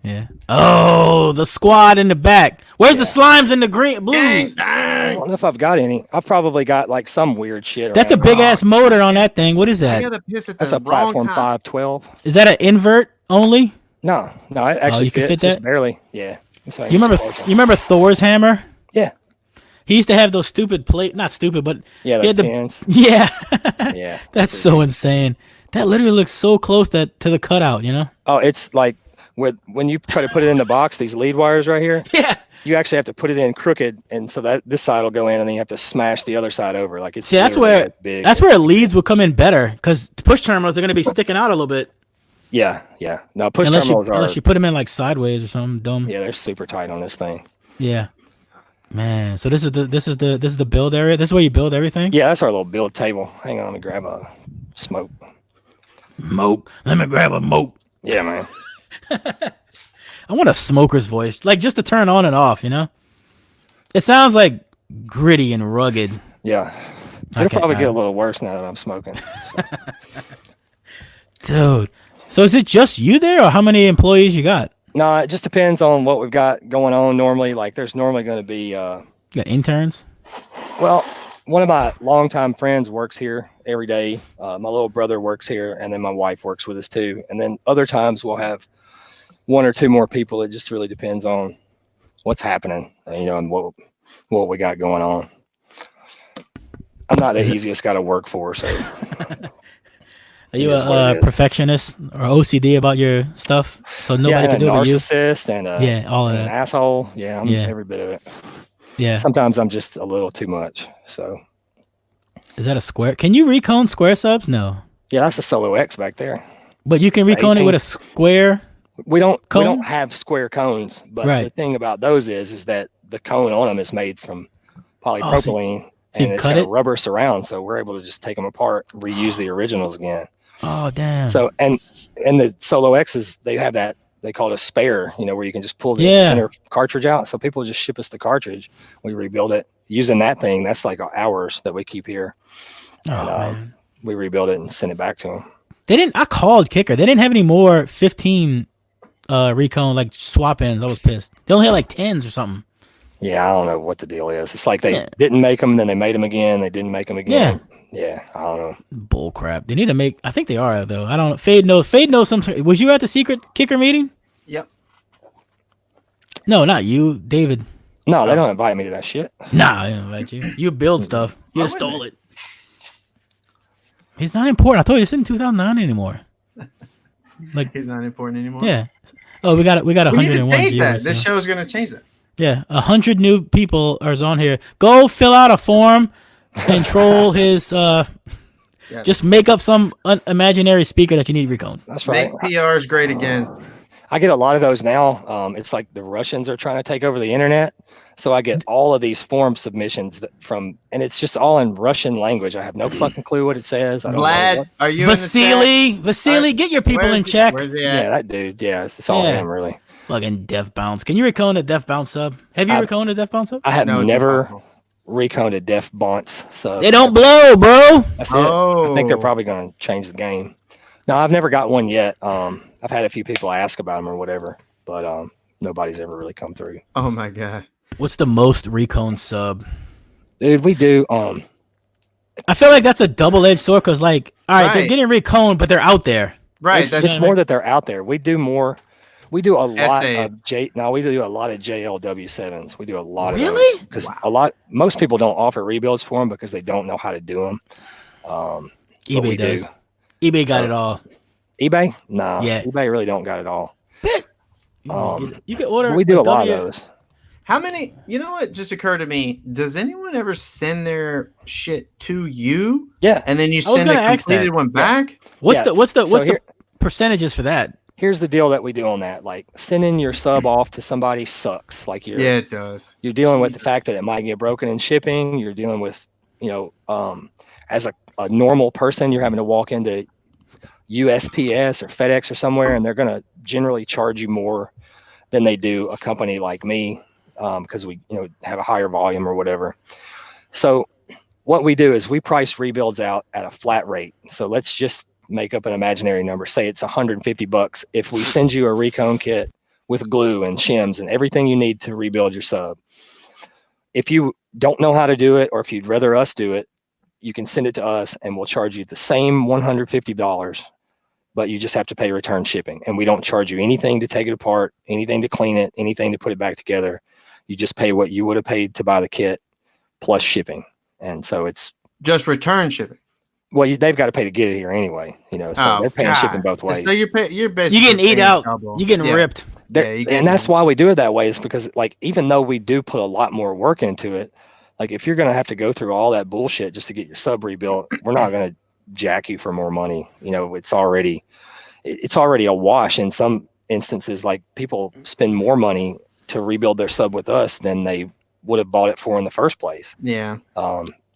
Yeah. Oh, the squad in the back. Where's the slimes in the green blues? I don't know if I've got any. I've probably got like some weird shit. That's a big ass motor on that thing. What is that? That's a platform 512. Is that an invert only? No, it actually you can fit that? just barely. Yeah. You remember Thor's hammer? Yeah. He used to have those stupid not stupid, but yeah, those tins. Yeah. Yeah. That's so insane. That literally looks so close to the cutout, you know? Oh, it's like when you try to put it in the box, these lead wires right here. Yeah. You actually have to put it in crooked, and so that this side will go in, and then you have to smash the other side over. Like it's that's where leads would come in better because push terminals they're going to be sticking out a little bit. Yeah. No, push terminals unless you put them in like sideways or something dumb. Yeah, they're super tight on this thing. Yeah. Man, so this is the build area. This is where you build everything. Yeah, that's our little build table. Hang on, let me grab a smoke. Let me grab a mope. Yeah, man. I want a smoker's voice, like just to turn on and off. You know, it sounds like gritty and rugged. Yeah, it'll probably get a little worse now that I'm smoking. So. Dude, so is it just you there, or how many employees you got? No, it just depends on what we've got going on. Normally, like there's normally going to be. You got interns? Well, one of my longtime friends works here every day. My little brother works here, and then my wife works with us too. And then other times we'll have one or two more people. It just really depends on what's happening, and what we got going on. I'm not the easiest guy to work for, so. Are you a perfectionist or OCD about your stuff? So nobody can do it but you? Narcissist and all of that. An asshole. Yeah, I'm every bit of it. Yeah. Sometimes I'm just a little too much. So. Is that a square? Can you recone square subs? No. Yeah, that's a Solo X back there. But you can recone it with a square. We don't have square cones, but the thing about those is that the cone on them is made from polypropylene, and it's got a rubber surround, so we're able to just take them apart, reuse the originals again. Oh damn! So and the Solo X's, they have that, they call it a spare, where you can just pull the inner cartridge out. So people just ship us the cartridge, we rebuild it using that thing. That's like ours that we keep here. And we rebuild it and send it back to them. I called Kicker. They didn't have any more 15 Recon like swap ins. I was pissed. They only had like 10s or something. Yeah, I don't know what the deal is. It's like they didn't make them, then they made them again. They didn't make them again. Yeah, I don't know. Bull crap. They need to make. I think they are though. I don't know. Fade knows some. Was you at the secret Kicker meeting? Yep. No, not you, David. No, they don't invite me to that shit. Nah, I didn't invite you. You build stuff. You just stole it. He's not important. I told you it's in 2009 anymore. Like he's not important anymore. Yeah. Oh, we got 101 We need to change viewers, that. This show's gonna change that. Yeah, 100 new people are on here. Go fill out a form and troll his. Just make up some imaginary speaker that you need recon. That's right. Make PRs great again. I get a lot of those now. It's like the Russians are trying to take over the internet. So I get all of these form submissions and it's just all in Russian language. I have no fucking clue what it says. I don't know are you Vasily, get your people in check. Where's he at? Yeah, that dude. Yeah, it's all him, really. Fucking Def Bounce. Can you recon a Def Bounce sub? Have you reconed a Def Bounce sub? I have never reconed a Def Bounce sub. They don't blow, bro. That's it. I think they're probably going to change the game. No, I've never got one yet. I've had a few people ask about them or whatever, but nobody's ever really come through. Oh my god. What's the most recon sub? Dude, we do. I feel like that's a double-edged sword because, like, all right, they're getting recon, but they're out there. Right. It's more that they're out there. We do more. We do a lot of we do a lot of JLW7s. We do a lot of those because most people don't offer rebuilds for them because they don't know how to do them. eBay does. eBay got it all. eBay? Nah. Yeah. eBay really don't got it all. Bet. You can order. We do a lot of those. How many? You know what just occurred to me? Does anyone ever send their shit to you? Yeah. And then you send a completed one back? What's the percentages for that? Here's the deal that we do on that. Like sending your sub off to somebody sucks. Like it does. You're dealing with the fact that it might get broken in shipping. You're dealing with, as a normal person, you're having to walk into USPS or FedEx or somewhere, and they're going to generally charge you more than they do a company like me. Because we have a higher volume or whatever. So what we do is we price rebuilds out at a flat rate. So let's just make up an imaginary number. Say it's $150. If we send you a recon kit with glue and shims and everything you need to rebuild your sub, if you don't know how to do it or if you'd rather us do it, you can send it to us and we'll charge you the same $150, but you just have to pay return shipping. And we don't charge you anything to take it apart, anything to clean it, anything to put it back together. You just pay what you would have paid to buy the kit plus shipping. And so it's just return shipping. Well, they've got to pay to get it here anyway, so they're paying shipping both ways. So you're basically getting eat out. You're getting ripped. And that's why we do it that way, is because like, even though we do put a lot more work into it, like if you're going to have to go through all that bullshit just to get your sub rebuilt, we're not going to jack you for more money. It's already a wash in some instances. Like people spend more money to rebuild their sub with us than they would have bought it for in the first place. Yeah.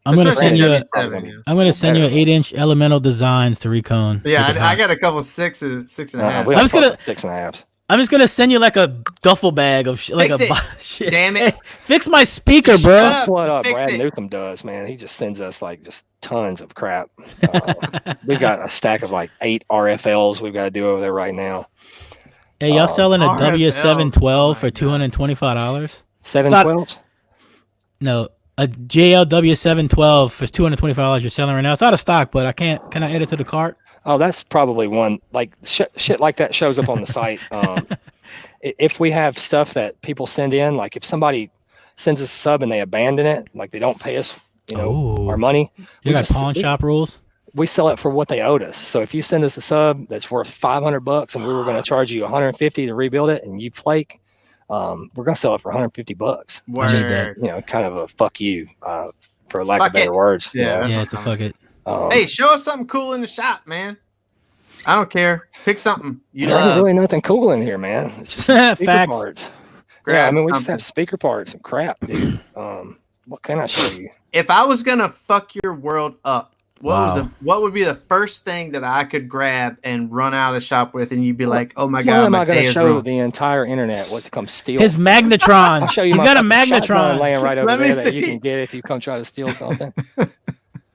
I'm gonna send you. I'm gonna send you an 8-inch Elemental Designs to recon. Yeah, I got a couple 6.5. I'm just gonna 6.5s. I'm just gonna send you like a duffel bag of shit. Damn it! Fix my speaker, bro. That's what Brad Newtham does, man. He just sends us like just tons of crap. We've got a stack of like 8 RFLs we've got to do over there right now. Hey, y'all selling a W712 for $225? 712s? No, a JLW712 for $225 you're selling right now. It's out of stock, but can I add it to the cart? Oh, that's probably one. Like shit like that shows up on the site. if we have stuff that people send in, like if somebody sends us a sub and they abandon it, like they don't pay us, our money. You got pawn shop rules. We sell it for what they owed us. So if you send us a sub that's worth $500 and we were going to charge you $150 to rebuild it, and you flake, we're going to sell it for $150. Word. Just that, kind of a fuck you, for lack of better words. Yeah, it's a fuck it. Hey, show us something cool in the shop, man. I don't care. Pick something you there love. ain't really nothing cool in here, man. It's just some speaker parts. Grab we something. just have speaker parts and crap, dude. What can I show you? If I was gonna fuck your world up, what would be the first thing that I could grab and run out of the shop with, and you'd be like, "Oh my god, am my I going day to is show ruined." the entire internet what to come steal? His magnetron. I'll show you. He's got a magnetron laying right over Let me there that you see. can get if you come try to steal something.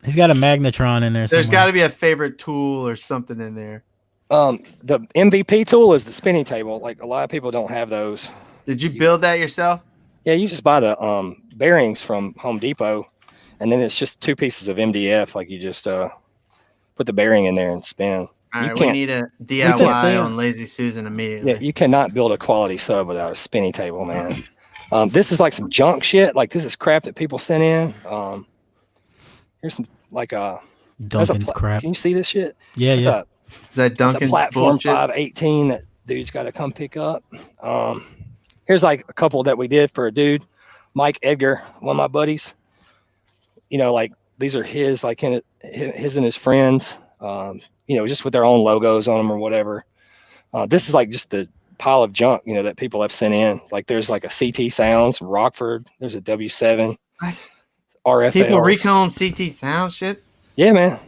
He's got a magnetron in there. There's got to be a favorite tool or something in there. The MVP tool is the spinning table. Like a lot of people don't have those. Did you build that yourself? Yeah, you just buy the bearings from Home Depot, and then it's just 2 pieces of MDF. Like you just put the bearing in there and spin. All right, we need a DIY on Lazy Susan immediately. Yeah, you cannot build a quality sub without a spinning table, man. This is like some junk shit. Like this is crap that people sent in. Here's some Duncan's crap. Can you see this shit? Yeah, Is that Duncan's platform bullshit? 518 that dude's got to come pick up. Here's like a couple that we did for a dude, Mike Edgar, one of my buddies. Like these are his, like his and his friends. Just with their own logos on them or whatever. This is like just the pile of junk, that people have sent in. Like there's like a CT Sounds from Rockford. There's a W7. What? RFL. People recon CT sound shit? Yeah, man.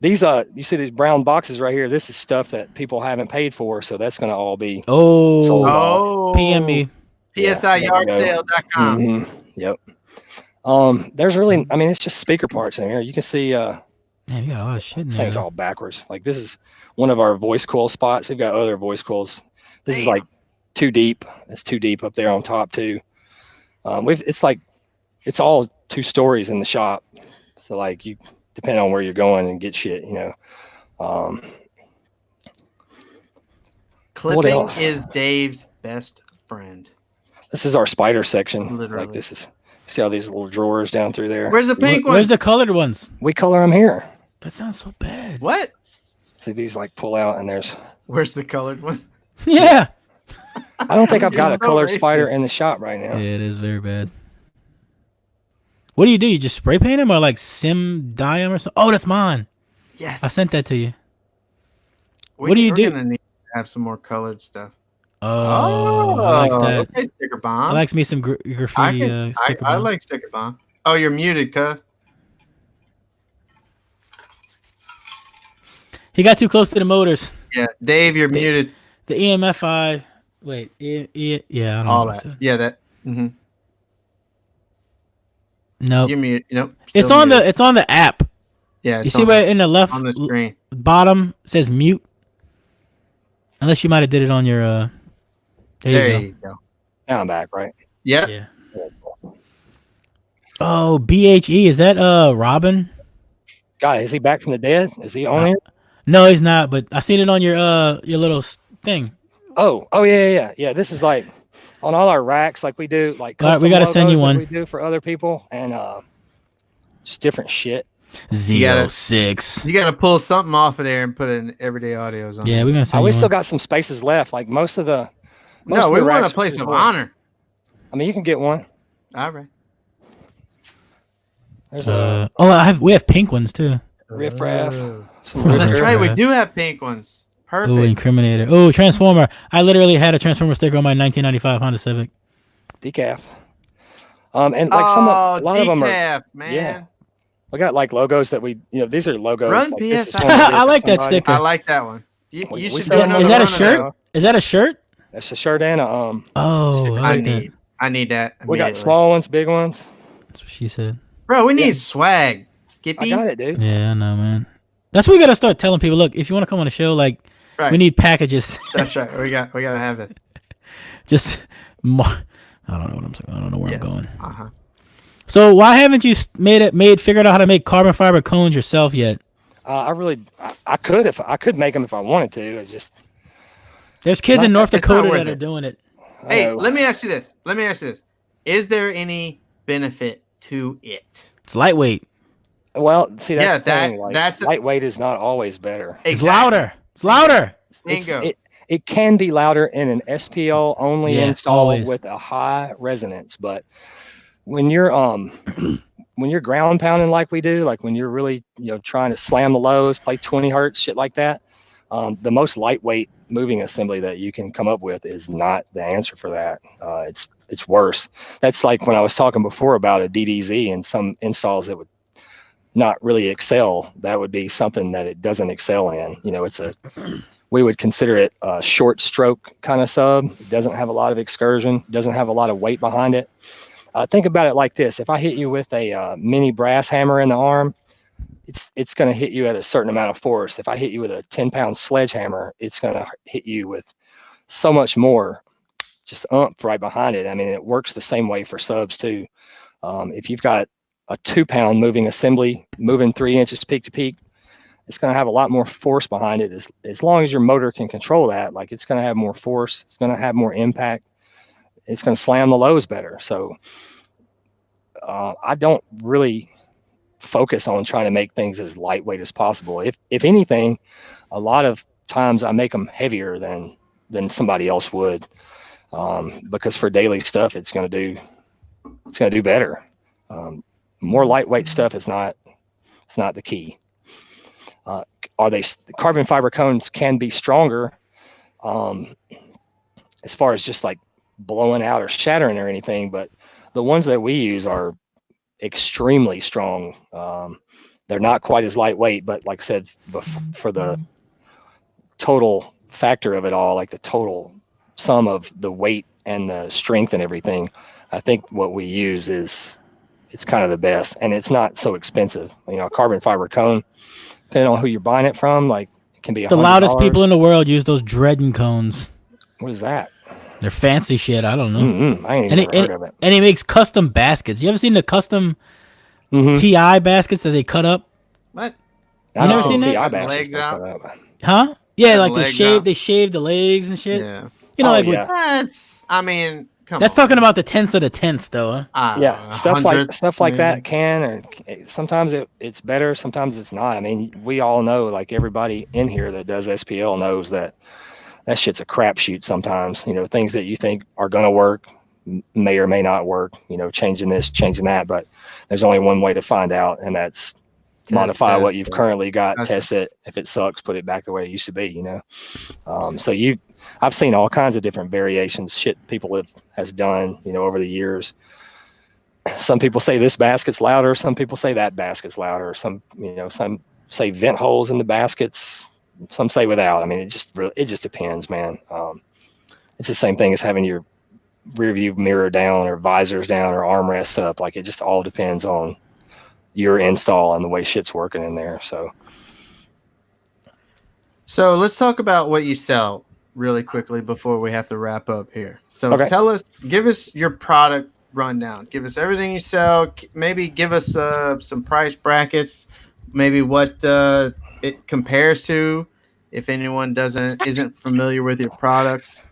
These you see these brown boxes right here. This is stuff that people haven't paid for, so that's going to all be sold off. PM me. PSIYardsale.com. Yep. There's really, it's just speaker parts in here. You can see. Man, you got a lot of shit in this there. thing's all backwards. Like this is one of our voice coil spots. We've got other voice coils. This is like too deep. It's too deep up there on top too. It's all 2 stories in the shop. So like you depend on where you're going and get shit, Clipping is Dave's best friend. This is our spider section. Literally. Like this is, see all these little drawers down through there. Where's the pink one? Where's the colored ones? We color them here. That sounds so bad. What? See these like pull out and there's. Where's the colored one? Yeah. I don't think I've got a so colored racist. spider in the shop right now. Yeah, it is very bad. What do? You just spray paint them or like sim dye them or something? Oh, that's mine. Yes. I sent that to you. What do you do? We're gonna need to have some more colored stuff. Oh, I like that. Okay, sticker bomb. I likes me some graffiti. Sticker I bomb. like sticker bomb. Oh, you're muted, cuz. He got too close to the motors. Yeah, Dave, you're muted. The EMFI. Wait, yeah, I don't All know. that. Yeah, that. Mm-hmm. Nope. You're muted. Nope. It's still on muted. it's on the app. Yeah. You see where in the left on the screen bottom says mute. Unless you might have did it on your. There you go. Now I'm back, right? Yep. Yeah. Oh, BHE, is that Robin? God, is he back from the dead? Is he on here? No, he's not. But I seen it on your little thing. Oh yeah. This is like on all our racks, like we do, like All right, we custom gotta send you logos that one. we do for other people, and just different shit. Z06. You got to pull something off of there and put it in everyday audios on. Yeah, we're gonna send We you still one. got some spaces left. Like most of the. No, we want racks a place are of full. honor. I mean, you can get one. All right. There's we have pink ones too. riffraff. Some Oh, That's rooster. right. We do have pink ones. Perfect. Oh, incriminator. Oh, transformer. I literally had a transformer sticker on my 1995 Honda Civic. Decaf. And like a lot of them are. decaf, man. Yeah. We got like logos that these are logos. Run like, this is PSI. one we did I for like that somebody. sticker. I like that one. You We should sell do them. another Is that a run of shirt? that. Is that a shirt? That's a shirt and a Oh, I like that. I need that. We got immediately. small ones, big ones. That's what she said. Bro, we need Yeah. swag. Skippy. I got it, dude. Yeah, I know, man. That's what we gotta start telling people. Look, if you want to come on the show, like Right. we need packages. That's right. We gotta have it. Just more. I don't know what I'm saying. I don't know where I'm going. Uh-huh. So why haven't you figured out how to make carbon fiber cones yourself yet? I could make them if I wanted to. It's just There's kids in North it's not Dakota worth that are it. doing it. Hey, let me ask you this. Is there any benefit to it? It's lightweight. Well, see, that's Yeah, the thing. Like, that's lightweight is not always better. It's louder. It's louder. It can be louder in an SPL only install always. with a high resonance, but when you're when you're ground pounding like we do, like when you're really trying to slam the lows, play 20 hertz, shit like that, the most lightweight moving assembly that you can come up with is not the answer for that. It's worse. That's like when I was talking before about a DDZ and some installs that would not really excel. That would be something that it doesn't excel in. We would consider it a short stroke kind of sub. It doesn't have a lot of excursion, doesn't have a lot of weight behind it. Think about it like this. If I hit you with a mini brass hammer in the arm, it's going to hit you at a certain amount of force. If I hit you with a 10-pound sledgehammer, it's going to hit you with so much more just oomph right behind it. I mean, it works the same way for subs too. If you've got a 2-pound moving assembly, moving 3 inches peak to peak, it's going to have a lot more force behind it. As long as your motor can control that, like it's going to have more force, it's going to have more impact, it's going to slam the lows better. So I don't really focus on trying to make things as lightweight as possible. If anything, a lot of times I make them heavier than somebody else would, because for daily stuff it's going to do better. More lightweight stuff is not the key. Carbon fiber cones can be stronger as far as just like blowing out or shattering or anything, but the ones that we use are extremely strong. They're not quite as lightweight, but like I said, for the total factor of it all, like the total sum of the weight and the strength and everything, I think what we use it's kind of the best, and it's not so expensive. A carbon fiber cone, depending on who you're buying it from, like it can be $100. The loudest people in the world use those Dreadin cones. What is that? They're fancy shit. I don't know. I ain't even heard of it. And he makes custom baskets. You ever seen the custom TI baskets that they cut up? What? You never seen TI that? baskets Legs out? cut up. Huh? Yeah, like Legs they shave the legs and shit. Yeah. That's Talking about the tenths of the tenths, though. Yeah, stuff like that can, or sometimes it's better, sometimes it's not. I mean, we all know, like everybody in here that does SPL knows that shit's a crapshoot sometimes. Things that you think are gonna work may or may not work. Changing this, changing that, but there's only one way to find out, and that's modify what you've currently got, test it. If it sucks, put it back the way it used to be. I've seen all kinds of different variations, shit people has done, over the years. Some people say this basket's louder. Some people say that basket's louder. Some say vent holes in the baskets. Some say without. I mean, it just depends, man. It's the same thing as having your rear view mirror down or visors down or armrests up. Like, it just all depends on your install and the way shit's working in there. So let's talk about what you sell really quickly before we have to wrap up here. So give us your product rundown. Give us everything you sell. Maybe give us some price brackets. Maybe what it compares to, if anyone isn't familiar with your products.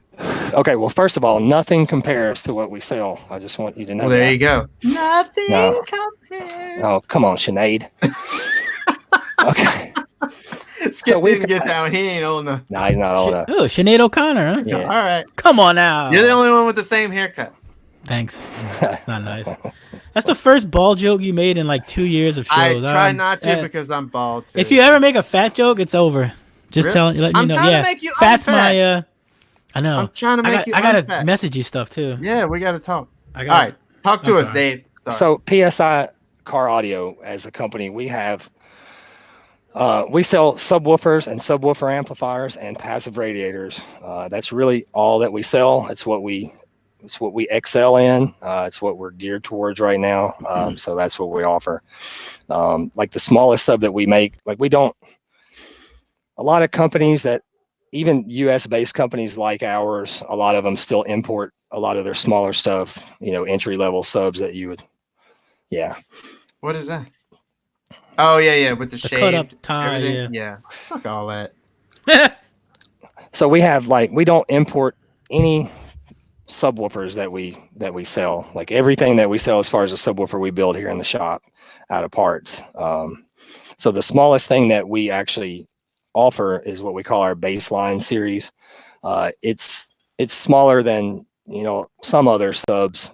Okay, well, first of all, nothing compares to what we sell. I just want you to know. Well, there you go. Nothing compares. Oh, come on, Sinead. Okay. Skip didn't get that one. He ain't old enough. No, he's not old enough. Oh, Sinead O'Connor, huh? Yeah. All right. Come on now. You're the only one with the same haircut. Thanks. That's not nice. That's the first bald joke you made in like 2 years of shows. I try not to because I'm bald too. If you ever make a fat joke, it's over. Just letting you know. I'm trying to make you fat's unfat. I know. I'm trying to make you I gotta unfat. message you stuff too. Yeah, we gotta talk. All right. Talk to us, Dave. Sorry. So PSI Car Audio, as a company, we have we sell subwoofers and subwoofer amplifiers and passive radiators. That's really all that we sell. It's what we excel in. It's what we're geared towards right now. So that's what we offer. Like the smallest sub that we make, like a lot of companies that, even US based companies like ours, a lot of them still import a lot of their smaller stuff, entry level subs that you would, yeah. What is that? Oh yeah, with the shade, cut up tie, yeah. Fuck all that. So we have we don't import any subwoofers that we sell. Like everything that we sell as far as a subwoofer, we build here in the shop out of parts. So the smallest thing that we actually offer is what we call our baseline series. It's smaller than some other subs,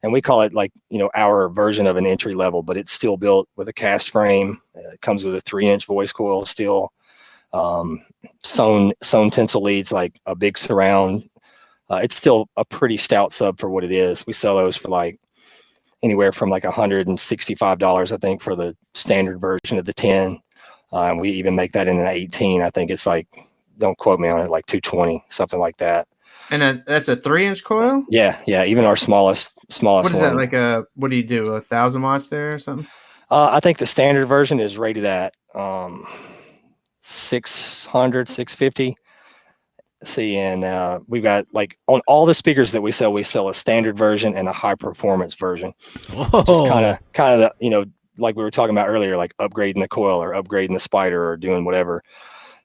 and we call it like our version of an entry level, but it's still built with a cast frame. It comes with a 3-inch voice coil still, sewn tinsel leads, like a big surround. It's still a pretty stout sub for what it is. We sell those for like anywhere from like $165, I think, for the standard version of the 10. And we even make that in an 18. I think it's like, don't quote me on it, like 220, something like that. And that's a 3-inch coil? Yeah. Even our smallest What is one. that, what do you do, 1,000 watts there or something? I think the standard version is rated at 600, 650. See, and we've got, like, on all the speakers that we sell a standard version and a high performance version. Whoa. Just kind of the, like we were talking about earlier, like upgrading the coil or upgrading the spider or doing whatever.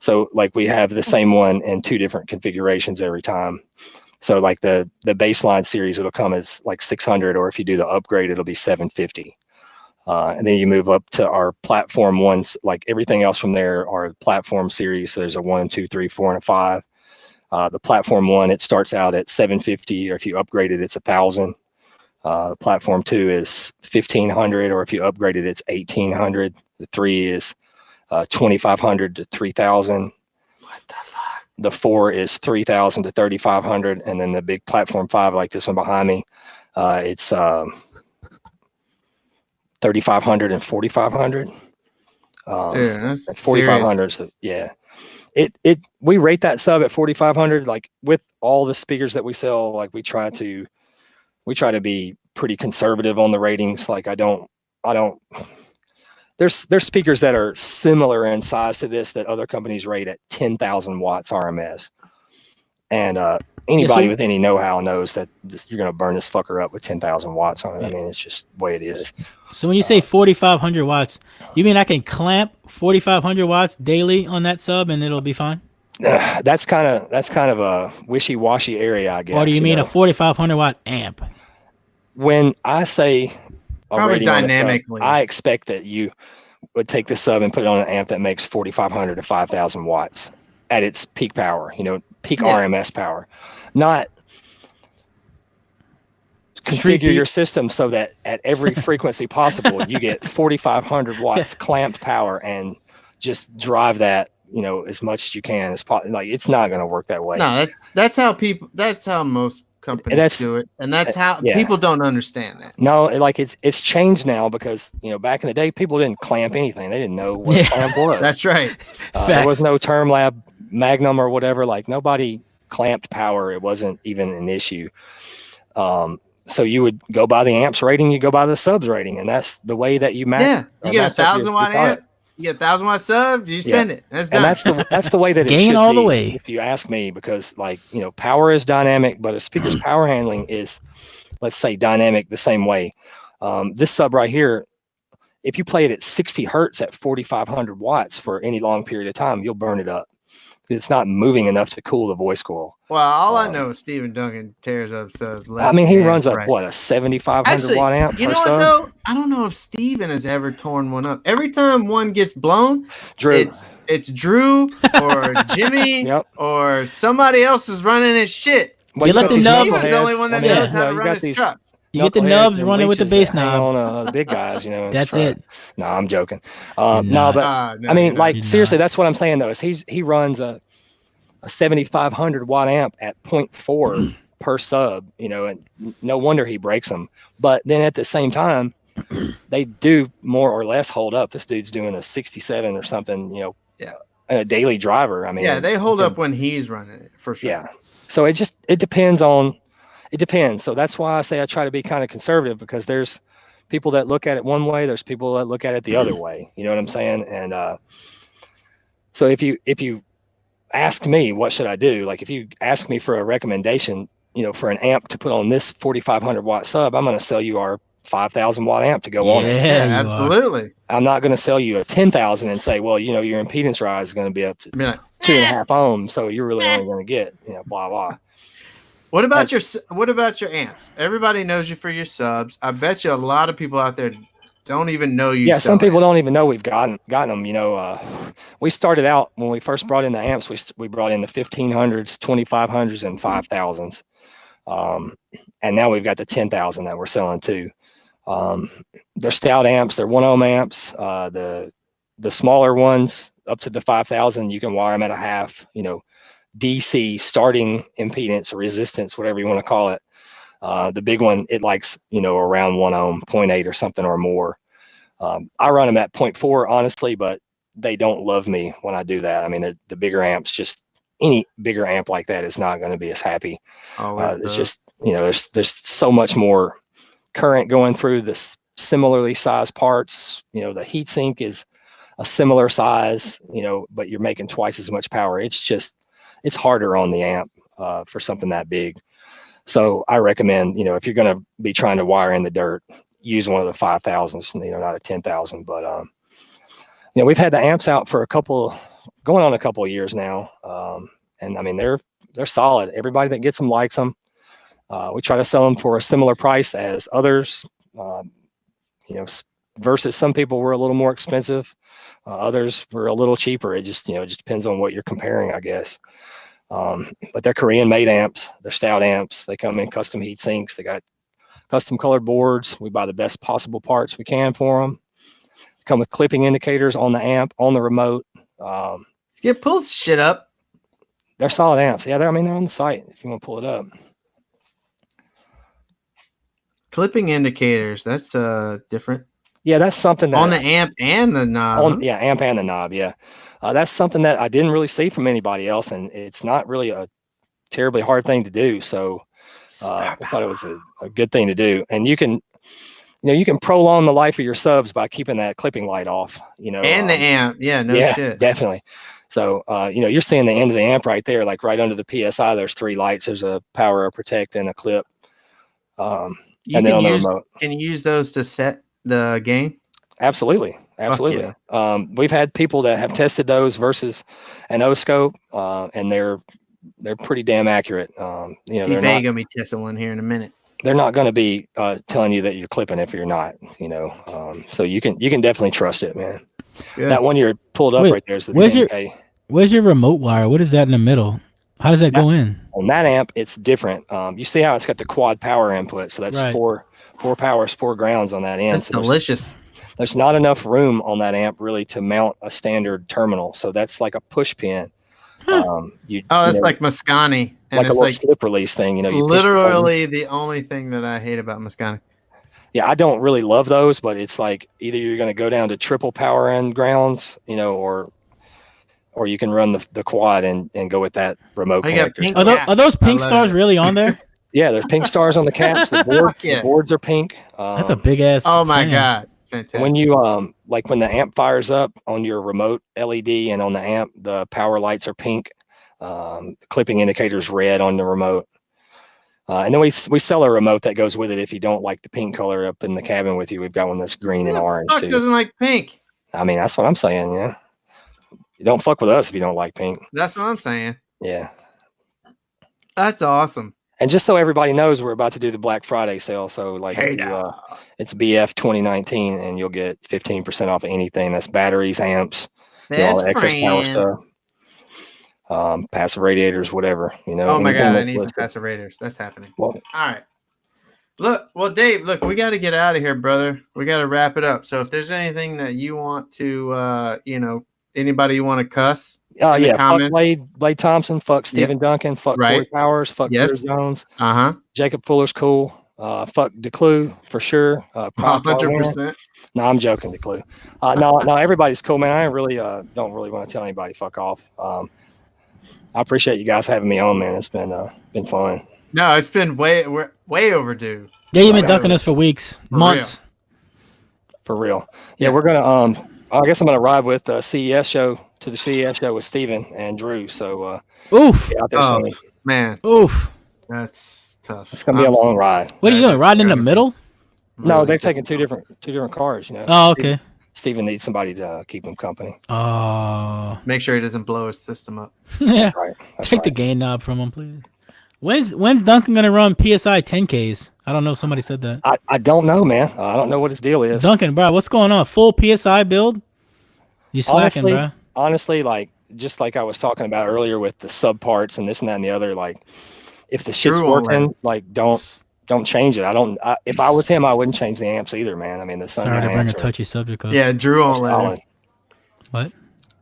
So like we have the same one in 2 different configurations every time. So like the baseline series, it'll come as like 600, or if you do the upgrade, it'll be 750. And then you move up to our platform ones. Like everything else from there are platform series. So there's a 1, 2, 3, 4, and a 5. The platform 1, it starts out at 750, or if you upgrade it, it's 1,000. Platform 2 is 1,500, or if you upgrade it, it's 1,800. The 3 is 2,500 to 3,000. What the fuck? The 4 is 3,000 to 3,500, and then the big platform 5, like this one behind me, it's 3,500 and 4,500. Yeah, that's 4,500. So yeah, we rate that sub at 4,500. Like with all the speakers that we sell, like we try to be pretty conservative on the ratings. Like I don't. There's speakers that are similar in size to this that other companies rate at 10,000 watts RMS, and anybody with any know-how knows that you're going to burn this fucker up with 10,000 watts on it. I mean, it's just the way it is. So when you say 4,500 watts, you mean I can clamp 4,500 watts daily on that sub and it'll be fine? That's kind of a wishy-washy area, I guess. Or do you mean a 4,500 watt amp? When I say probably dynamically, I expect that you would take the sub and put it on an amp that makes 4,500 to 5,000 watts at its peak power, peak RMS power. Not configure your system so that at every frequency possible, you get 4,500 watts clamped power and just drive that, as much as you can as possible. Like, it's not going to work that way. No, that's how most companies do it, and that's how people don't understand that. No, like it's changed now because back in the day people didn't clamp anything. They didn't know what a clamp was. That's right. There was no Term Lab Magnum or whatever. Like nobody clamped power. It wasn't even an issue. So you would go by the amps rating, you go by the subs rating, and that's the way that you match. Yeah, you get 1,000 watt amp. You get 1,000 watt sub, you send it. That's done. And that's the way that it Gain should all be, the way. if you ask me, because power is dynamic, but a speaker's power handling is, let's say, dynamic the same way. This sub right here, if you play it at 60 hertz at 4,500 watts for any long period of time, you'll burn it up. It's not moving enough to cool the voice coil. Well, all I know is Stephen Duncan tears up subs. I mean, he runs a 7,500 watt amp per sub? Though? I don't know if Stephen has ever torn one up. Every time one gets blown, Drew. It's Drew or Jimmy or somebody else is running his shit. Well, you let the nubs. Steven's the only one that knows how to run his truck. You get the nubs running with the bass knob. On the big guys, That's it. No, I'm joking. Seriously, that's what I'm saying though. Is he runs a 7,500 watt amp at 0.4 per sub, and no wonder he breaks them. But then at the same time, they do more or less hold up. This dude's doing a 67 or something, and a daily driver. I mean, they hold up when he's running it for sure. Yeah. So it depends on. It depends. So that's why I say I try to be kind of conservative, because there's people that look at it one way. There's people that look at it the other way. You know what I'm saying? And so if you asked me, what should I do? Like if you ask me for a recommendation, for an amp to put on this 4,500 watt sub, I'm going to sell you our 5,000 watt amp to go on it. Yeah, absolutely. I'm not going to sell you a 10,000 and say, well, your impedance rise is going to be up to 2.5 ohms. So you're really only going to get, blah, blah. What about your amps? Everybody knows you for your subs. I bet you a lot of people out there don't even know you. Yeah, some people don't even know we've gotten them. You know, we started out when we first brought in the amps. We brought in the 1500s, 2500s, and 5000s, and now we've got the 10,000 that we're selling too. They're stout amps. They're 1 ohm amps. The smaller ones up to the 5000, you can wire them at a half. You know, DC starting impedance or resistance, whatever you want to call it. The big one, it likes, you know, around 1 ohm, 0.8 or something or more. I run them at 0.4, honestly, but they don't love me when I do that. I mean, the bigger amps, just any bigger amp like that is not going to be as happy. It's just, you know, there's so much more current going through this similarly sized parts. You know, the heatsink is a similar size, you know, but you're making twice as much power. It's harder on the amp for something that big. So I recommend, you know, if you're going to be trying to wire in the dirt, use one of the 5000s, you know, not a 10,000. But, you know, we've had the amps out for going on a couple of years now. And I mean, they're solid. Everybody that gets them likes them. We try to sell them for a similar price as others, you know, versus some people were a little more expensive. Others were a little cheaper. It just, you know, it just depends on what you're comparing, I guess. But they're Korean made amps. They're stout amps. They come in custom heat sinks. They got custom colored boards. We buy the best possible parts we can for them. They come with clipping indicators on the amp, on the remote. Skip, pull shit up. They're solid amps. Yeah, they're on the site if you want to pull it up. Clipping indicators. That's different. Yeah, that's something that on the amp and the knob. Yeah, amp and the knob. Yeah, that's something that I didn't really see from anybody else, and it's not really a terribly hard thing to do. So I thought it was a good thing to do. And you can prolong the life of your subs by keeping that clipping light off. You know, and the amp. Yeah, shit. Definitely. So you know, you're seeing the end of the amp right there, like right under the PSI. There's 3 lights. There's a power, a protect, and a clip. And then on the remote. Can you use those to set the gain? Absolutely. Yeah. We've had people that have tested those versus an O-scope, and they're pretty damn accurate. You know, they're not gonna be testing one here in a minute. They're not going to be telling you that you're clipping if you're not. You know, so you can definitely trust it, man. Good. That one you're pulled up right there is the 10K. Where's your remote wire? What is that in the middle? How does that go in? On that amp, it's different. You see how it's got the quad power input, so that's right. four powers, 4 grounds on that end. That's delicious. There's not enough room on that amp really to mount a standard terminal, so that's like a push pin. That's like Mascani, and like it's a little slip release thing. You know, literally the only thing that I hate about Mascani. Yeah, I don't really love those, but it's like either you're going to go down to triple power end grounds, you know, or you can run the quad and go with that remote connector. Are those pink stars really on there? Yeah, there's pink stars on the caps. The boards are pink. That's a big ass. Oh my god, it's fantastic. When you like when the amp fires up on your remote LED and on the amp, the power lights are pink. The clipping indicator's red on the remote. And then we sell a remote that goes with it if you don't like the pink color up in the cabin with you. We've got one that's green and orange too. Doesn't like pink. I mean, that's what I'm saying. Yeah, you don't fuck with us if you don't like pink. That's what I'm saying. Yeah, that's awesome. And just so everybody knows, we're about to do the Black Friday sale. So like, it's BF 2019, and you'll get 15% off of anything. That's batteries, amps, all the excess power stuff, passive radiators, whatever. You know. Oh my god, I need some passive radiators. That's happening. Well, all right. Dave, we got to get out of here, brother. We got to wrap it up. So if there's anything that you want to, anybody you want to cuss. Fuck Blade Thompson, fuck Steven Duncan, fuck Corey Powers, fuck Chris Jones. Jacob Fuller's cool. Fuck DeClue for sure. 100%. No, I'm joking, DeClue. No, everybody's cool, man. I really don't really want to tell anybody fuck off. I appreciate you guys having me on, man. It's been fun. No, it's been way overdue. Yeah, you've been ducking us for weeks, months. For real. Yeah, we're gonna I guess I'm gonna ride with the CES show with Steven and Drew. So oof. Out there man. Oof. That's tough. It's gonna be a long ride. What are you doing? Riding in the middle? No, they're taking two different cars, you know. Oh, okay. Steven needs somebody to keep him company. Oh. Make sure he doesn't blow his system up. Yeah. That's right. Take the gain knob from him, please. When's Duncan gonna run PSI 10Ks? I don't know if somebody said that. I don't know, man. I don't know what his deal is. Duncan, bro, what's going on? Full PSI build? You slacking, bro? Honestly, like just like I was talking about earlier with the sub parts and this and that and the other, like if the shit's working, like don't change it. If I was him, I wouldn't change the amps either, man. I mean, the Sorry to bring a touchy subject up. Yeah, Drew won't let him. What?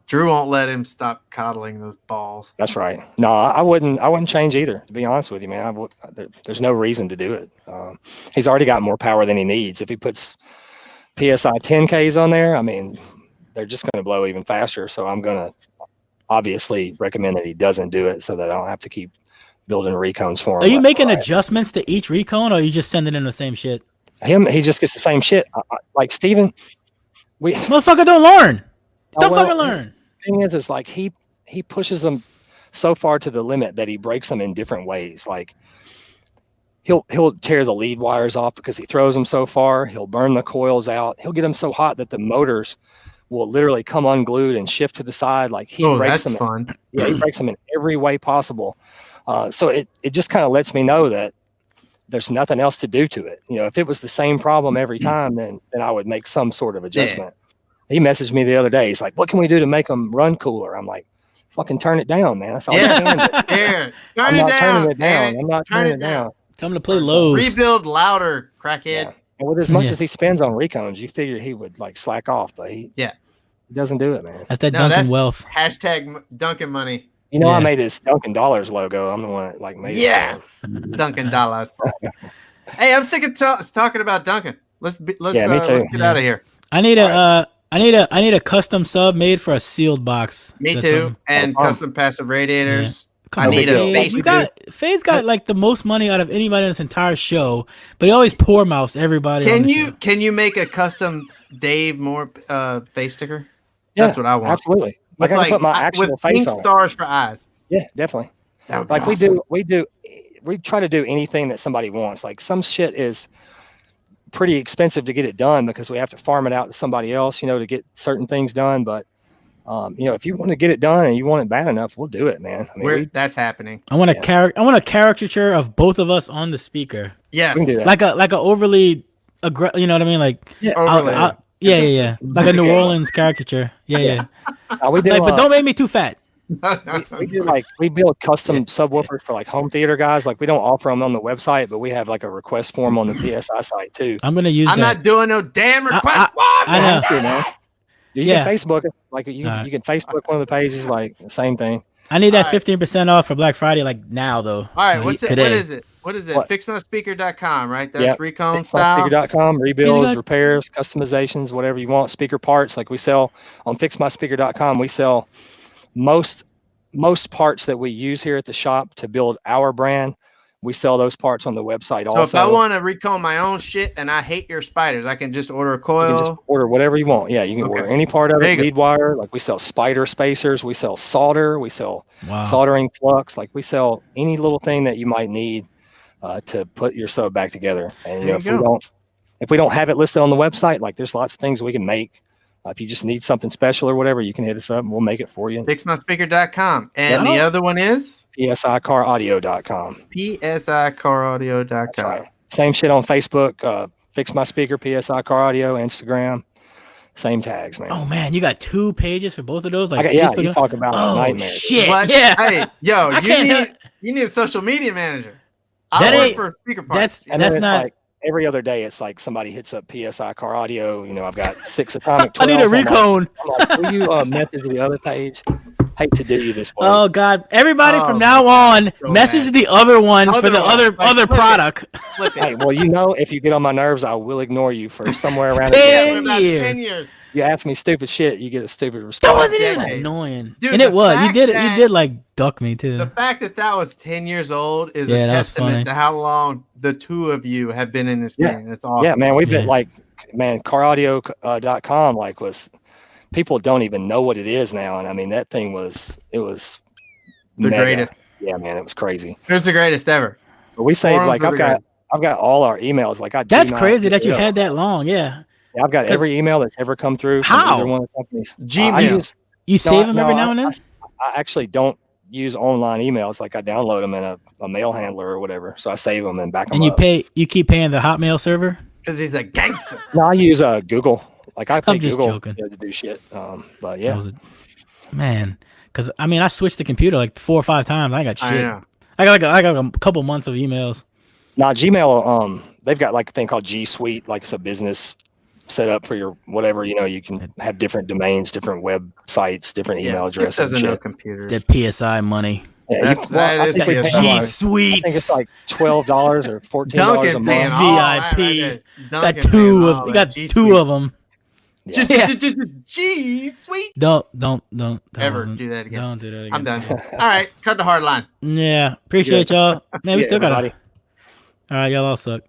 Drew won't let him stop coddling those balls. That's right. No, I wouldn't change either, to be honest with you, man. There's no reason to do it. He's already got more power than he needs. If he puts PSI 10Ks on there, I mean, they're just going to blow even faster. So I'm going to obviously recommend that he doesn't do it so that I don't have to keep building recons for him. Are you making adjustments to each recon, or are you just sending in the same shit? He just gets the same shit. Like Steven, motherfucker don't learn. Don't fucking learn. The thing is like he pushes them so far to the limit that he breaks them in different ways. Like he'll tear the lead wires off because he throws them so far. He'll burn the coils out. He'll get them so hot that the motors will literally come unglued and shift to the side. Like he breaks them. Fun. Yeah, he breaks them in every way possible. So it just kind of lets me know that there's nothing else to do to it. You know, if it was the same problem every time, then I would make some sort of adjustment. He messaged me the other day. He's like, "What can we do to make them run cooler?" I'm like, "Fucking turn it down, man. That's all you can do." I'm not turning it down. I'm not turning it down. Tell him to play lows. Rebuild louder, crackhead. Yeah. And with as much as he spends on recons, you figure he would like slack off, but he doesn't do it, man. That's that Duncan wealth. Hashtag Duncan money. You know, I made his Dunkin' Dollars logo. I'm the one that like made it. Yes, Dunkin' Dollars. Hey, I'm sick of talking about Duncan. Let's get out of here. I need a custom sub made for a sealed box. Me too. And custom passive radiators. Yeah. I need a base. Faye's got like the most money out of anybody in this entire show, but he always poor mouths everybody. Can you make a custom Dave Moore face sticker? Yeah, that's what I want. Absolutely. Like I can put my actual face on. Stars for eyes. Yeah, definitely. Like awesome. we try to do anything that somebody wants. Like some shit is pretty expensive to get it done because we have to farm it out to somebody else, you know, to get certain things done. But you know, if you want to get it done and you want it bad enough, we'll do it, man. I mean, that's happening. I want a caricature of both of us on the speaker. Yes, we can do that. Like a overly you know what I mean? Like yeah. Like a New Orleans caricature. Yeah. We do, but don't make me too fat. we build custom subwoofers for like home theater guys. Like we don't offer them on the website, but we have like a request form on the PSI site too. I'm not doing no damn request. I know, man. You can Facebook it. Like you can Facebook one of the pages. Like the same thing. I need that 15% off for Black Friday. Like now though. All right, what is it? FIXMYSPEAKER.com, right? That's Recon style. FIXMYSPEAKER.com, rebuilds, repairs, customizations, whatever you want. Speaker parts, like we sell on FIXMYSPEAKER.com. We sell most parts that we use here at the shop to build our brand. We sell those parts on the website also. So if I want to recon my own shit and I hate your spiders, I can just order a coil? You can just order whatever you want. Yeah, you can order any part of it, lead wire. Like we sell spider spacers. We sell solder. We sell soldering flux. Like we sell any little thing that you might need to put your sub back together. And you know, if we don't have it listed on the website, like there's lots of things we can make. If you just need something special or whatever, you can hit us up and we'll make it for you. FIXMYSPEAKER.com. And the other one is? PSICaraudio.com. PSICaraudio.com. That's right. Same shit on Facebook. Fix My Speaker, PSI Car Audio, Instagram. Same tags, man. Oh, man. You got 2 pages for both of those? Like you talk about nightmare. Shit. What? Yeah. Hey, yo, you need a social media manager. I work for Speaker Parts. That's not... Like, every other day, it's like somebody hits up PSI Car Audio. You know, I've got 6 atomic 12s. I need a Recon. I'm like, will you message the other page? Hate to do you this way. Oh God! Everybody from now on, message the other one for the other product. Hey, well, you know, if you get on my nerves, I will ignore you for somewhere around 10 years. You ask me stupid shit, you get a stupid response. That wasn't even annoying. Dude, and it was. You did like duck me too. The fact that was 10 years old is a testament to how long the two of you have been in this game. That's awesome. Yeah, man, we've been caraudio.com was people don't even know what it is now, and I mean that thing was the greatest. Yeah, man, it was crazy. It was the greatest ever. But we saved I've got all our emails. Like that's crazy that you had that long. Yeah. I've got every email that's ever come through from either one of the companies. Gmail. You save them every now and then? I actually don't use online emails. Like I download them in a mail handler or whatever. So I save them and back them And up. you keep paying the Hotmail server? Because he's a gangster. No, I use Google. Like I pay I'm just Google joking. to do shit. But yeah. Man, because I mean, I switched the computer like 4 or 5 times. I got shit. I know. I got a couple months of emails. Now Gmail, they've got like a thing called G Suite, like it's a business set up for your whatever. You know, you can have different domains, different websites, different email addresses. Doesn't know computers. The PSI money. Yeah, that is G Suite. I think it's like $12 or $14 a month. VIP. Got two of. You got two of them. G Suite. Don't Ever do that again. Don't do that again. I'm done. All right, cut the hard line. Yeah, appreciate y'all. Man, we still got everybody. All right, y'all all suck.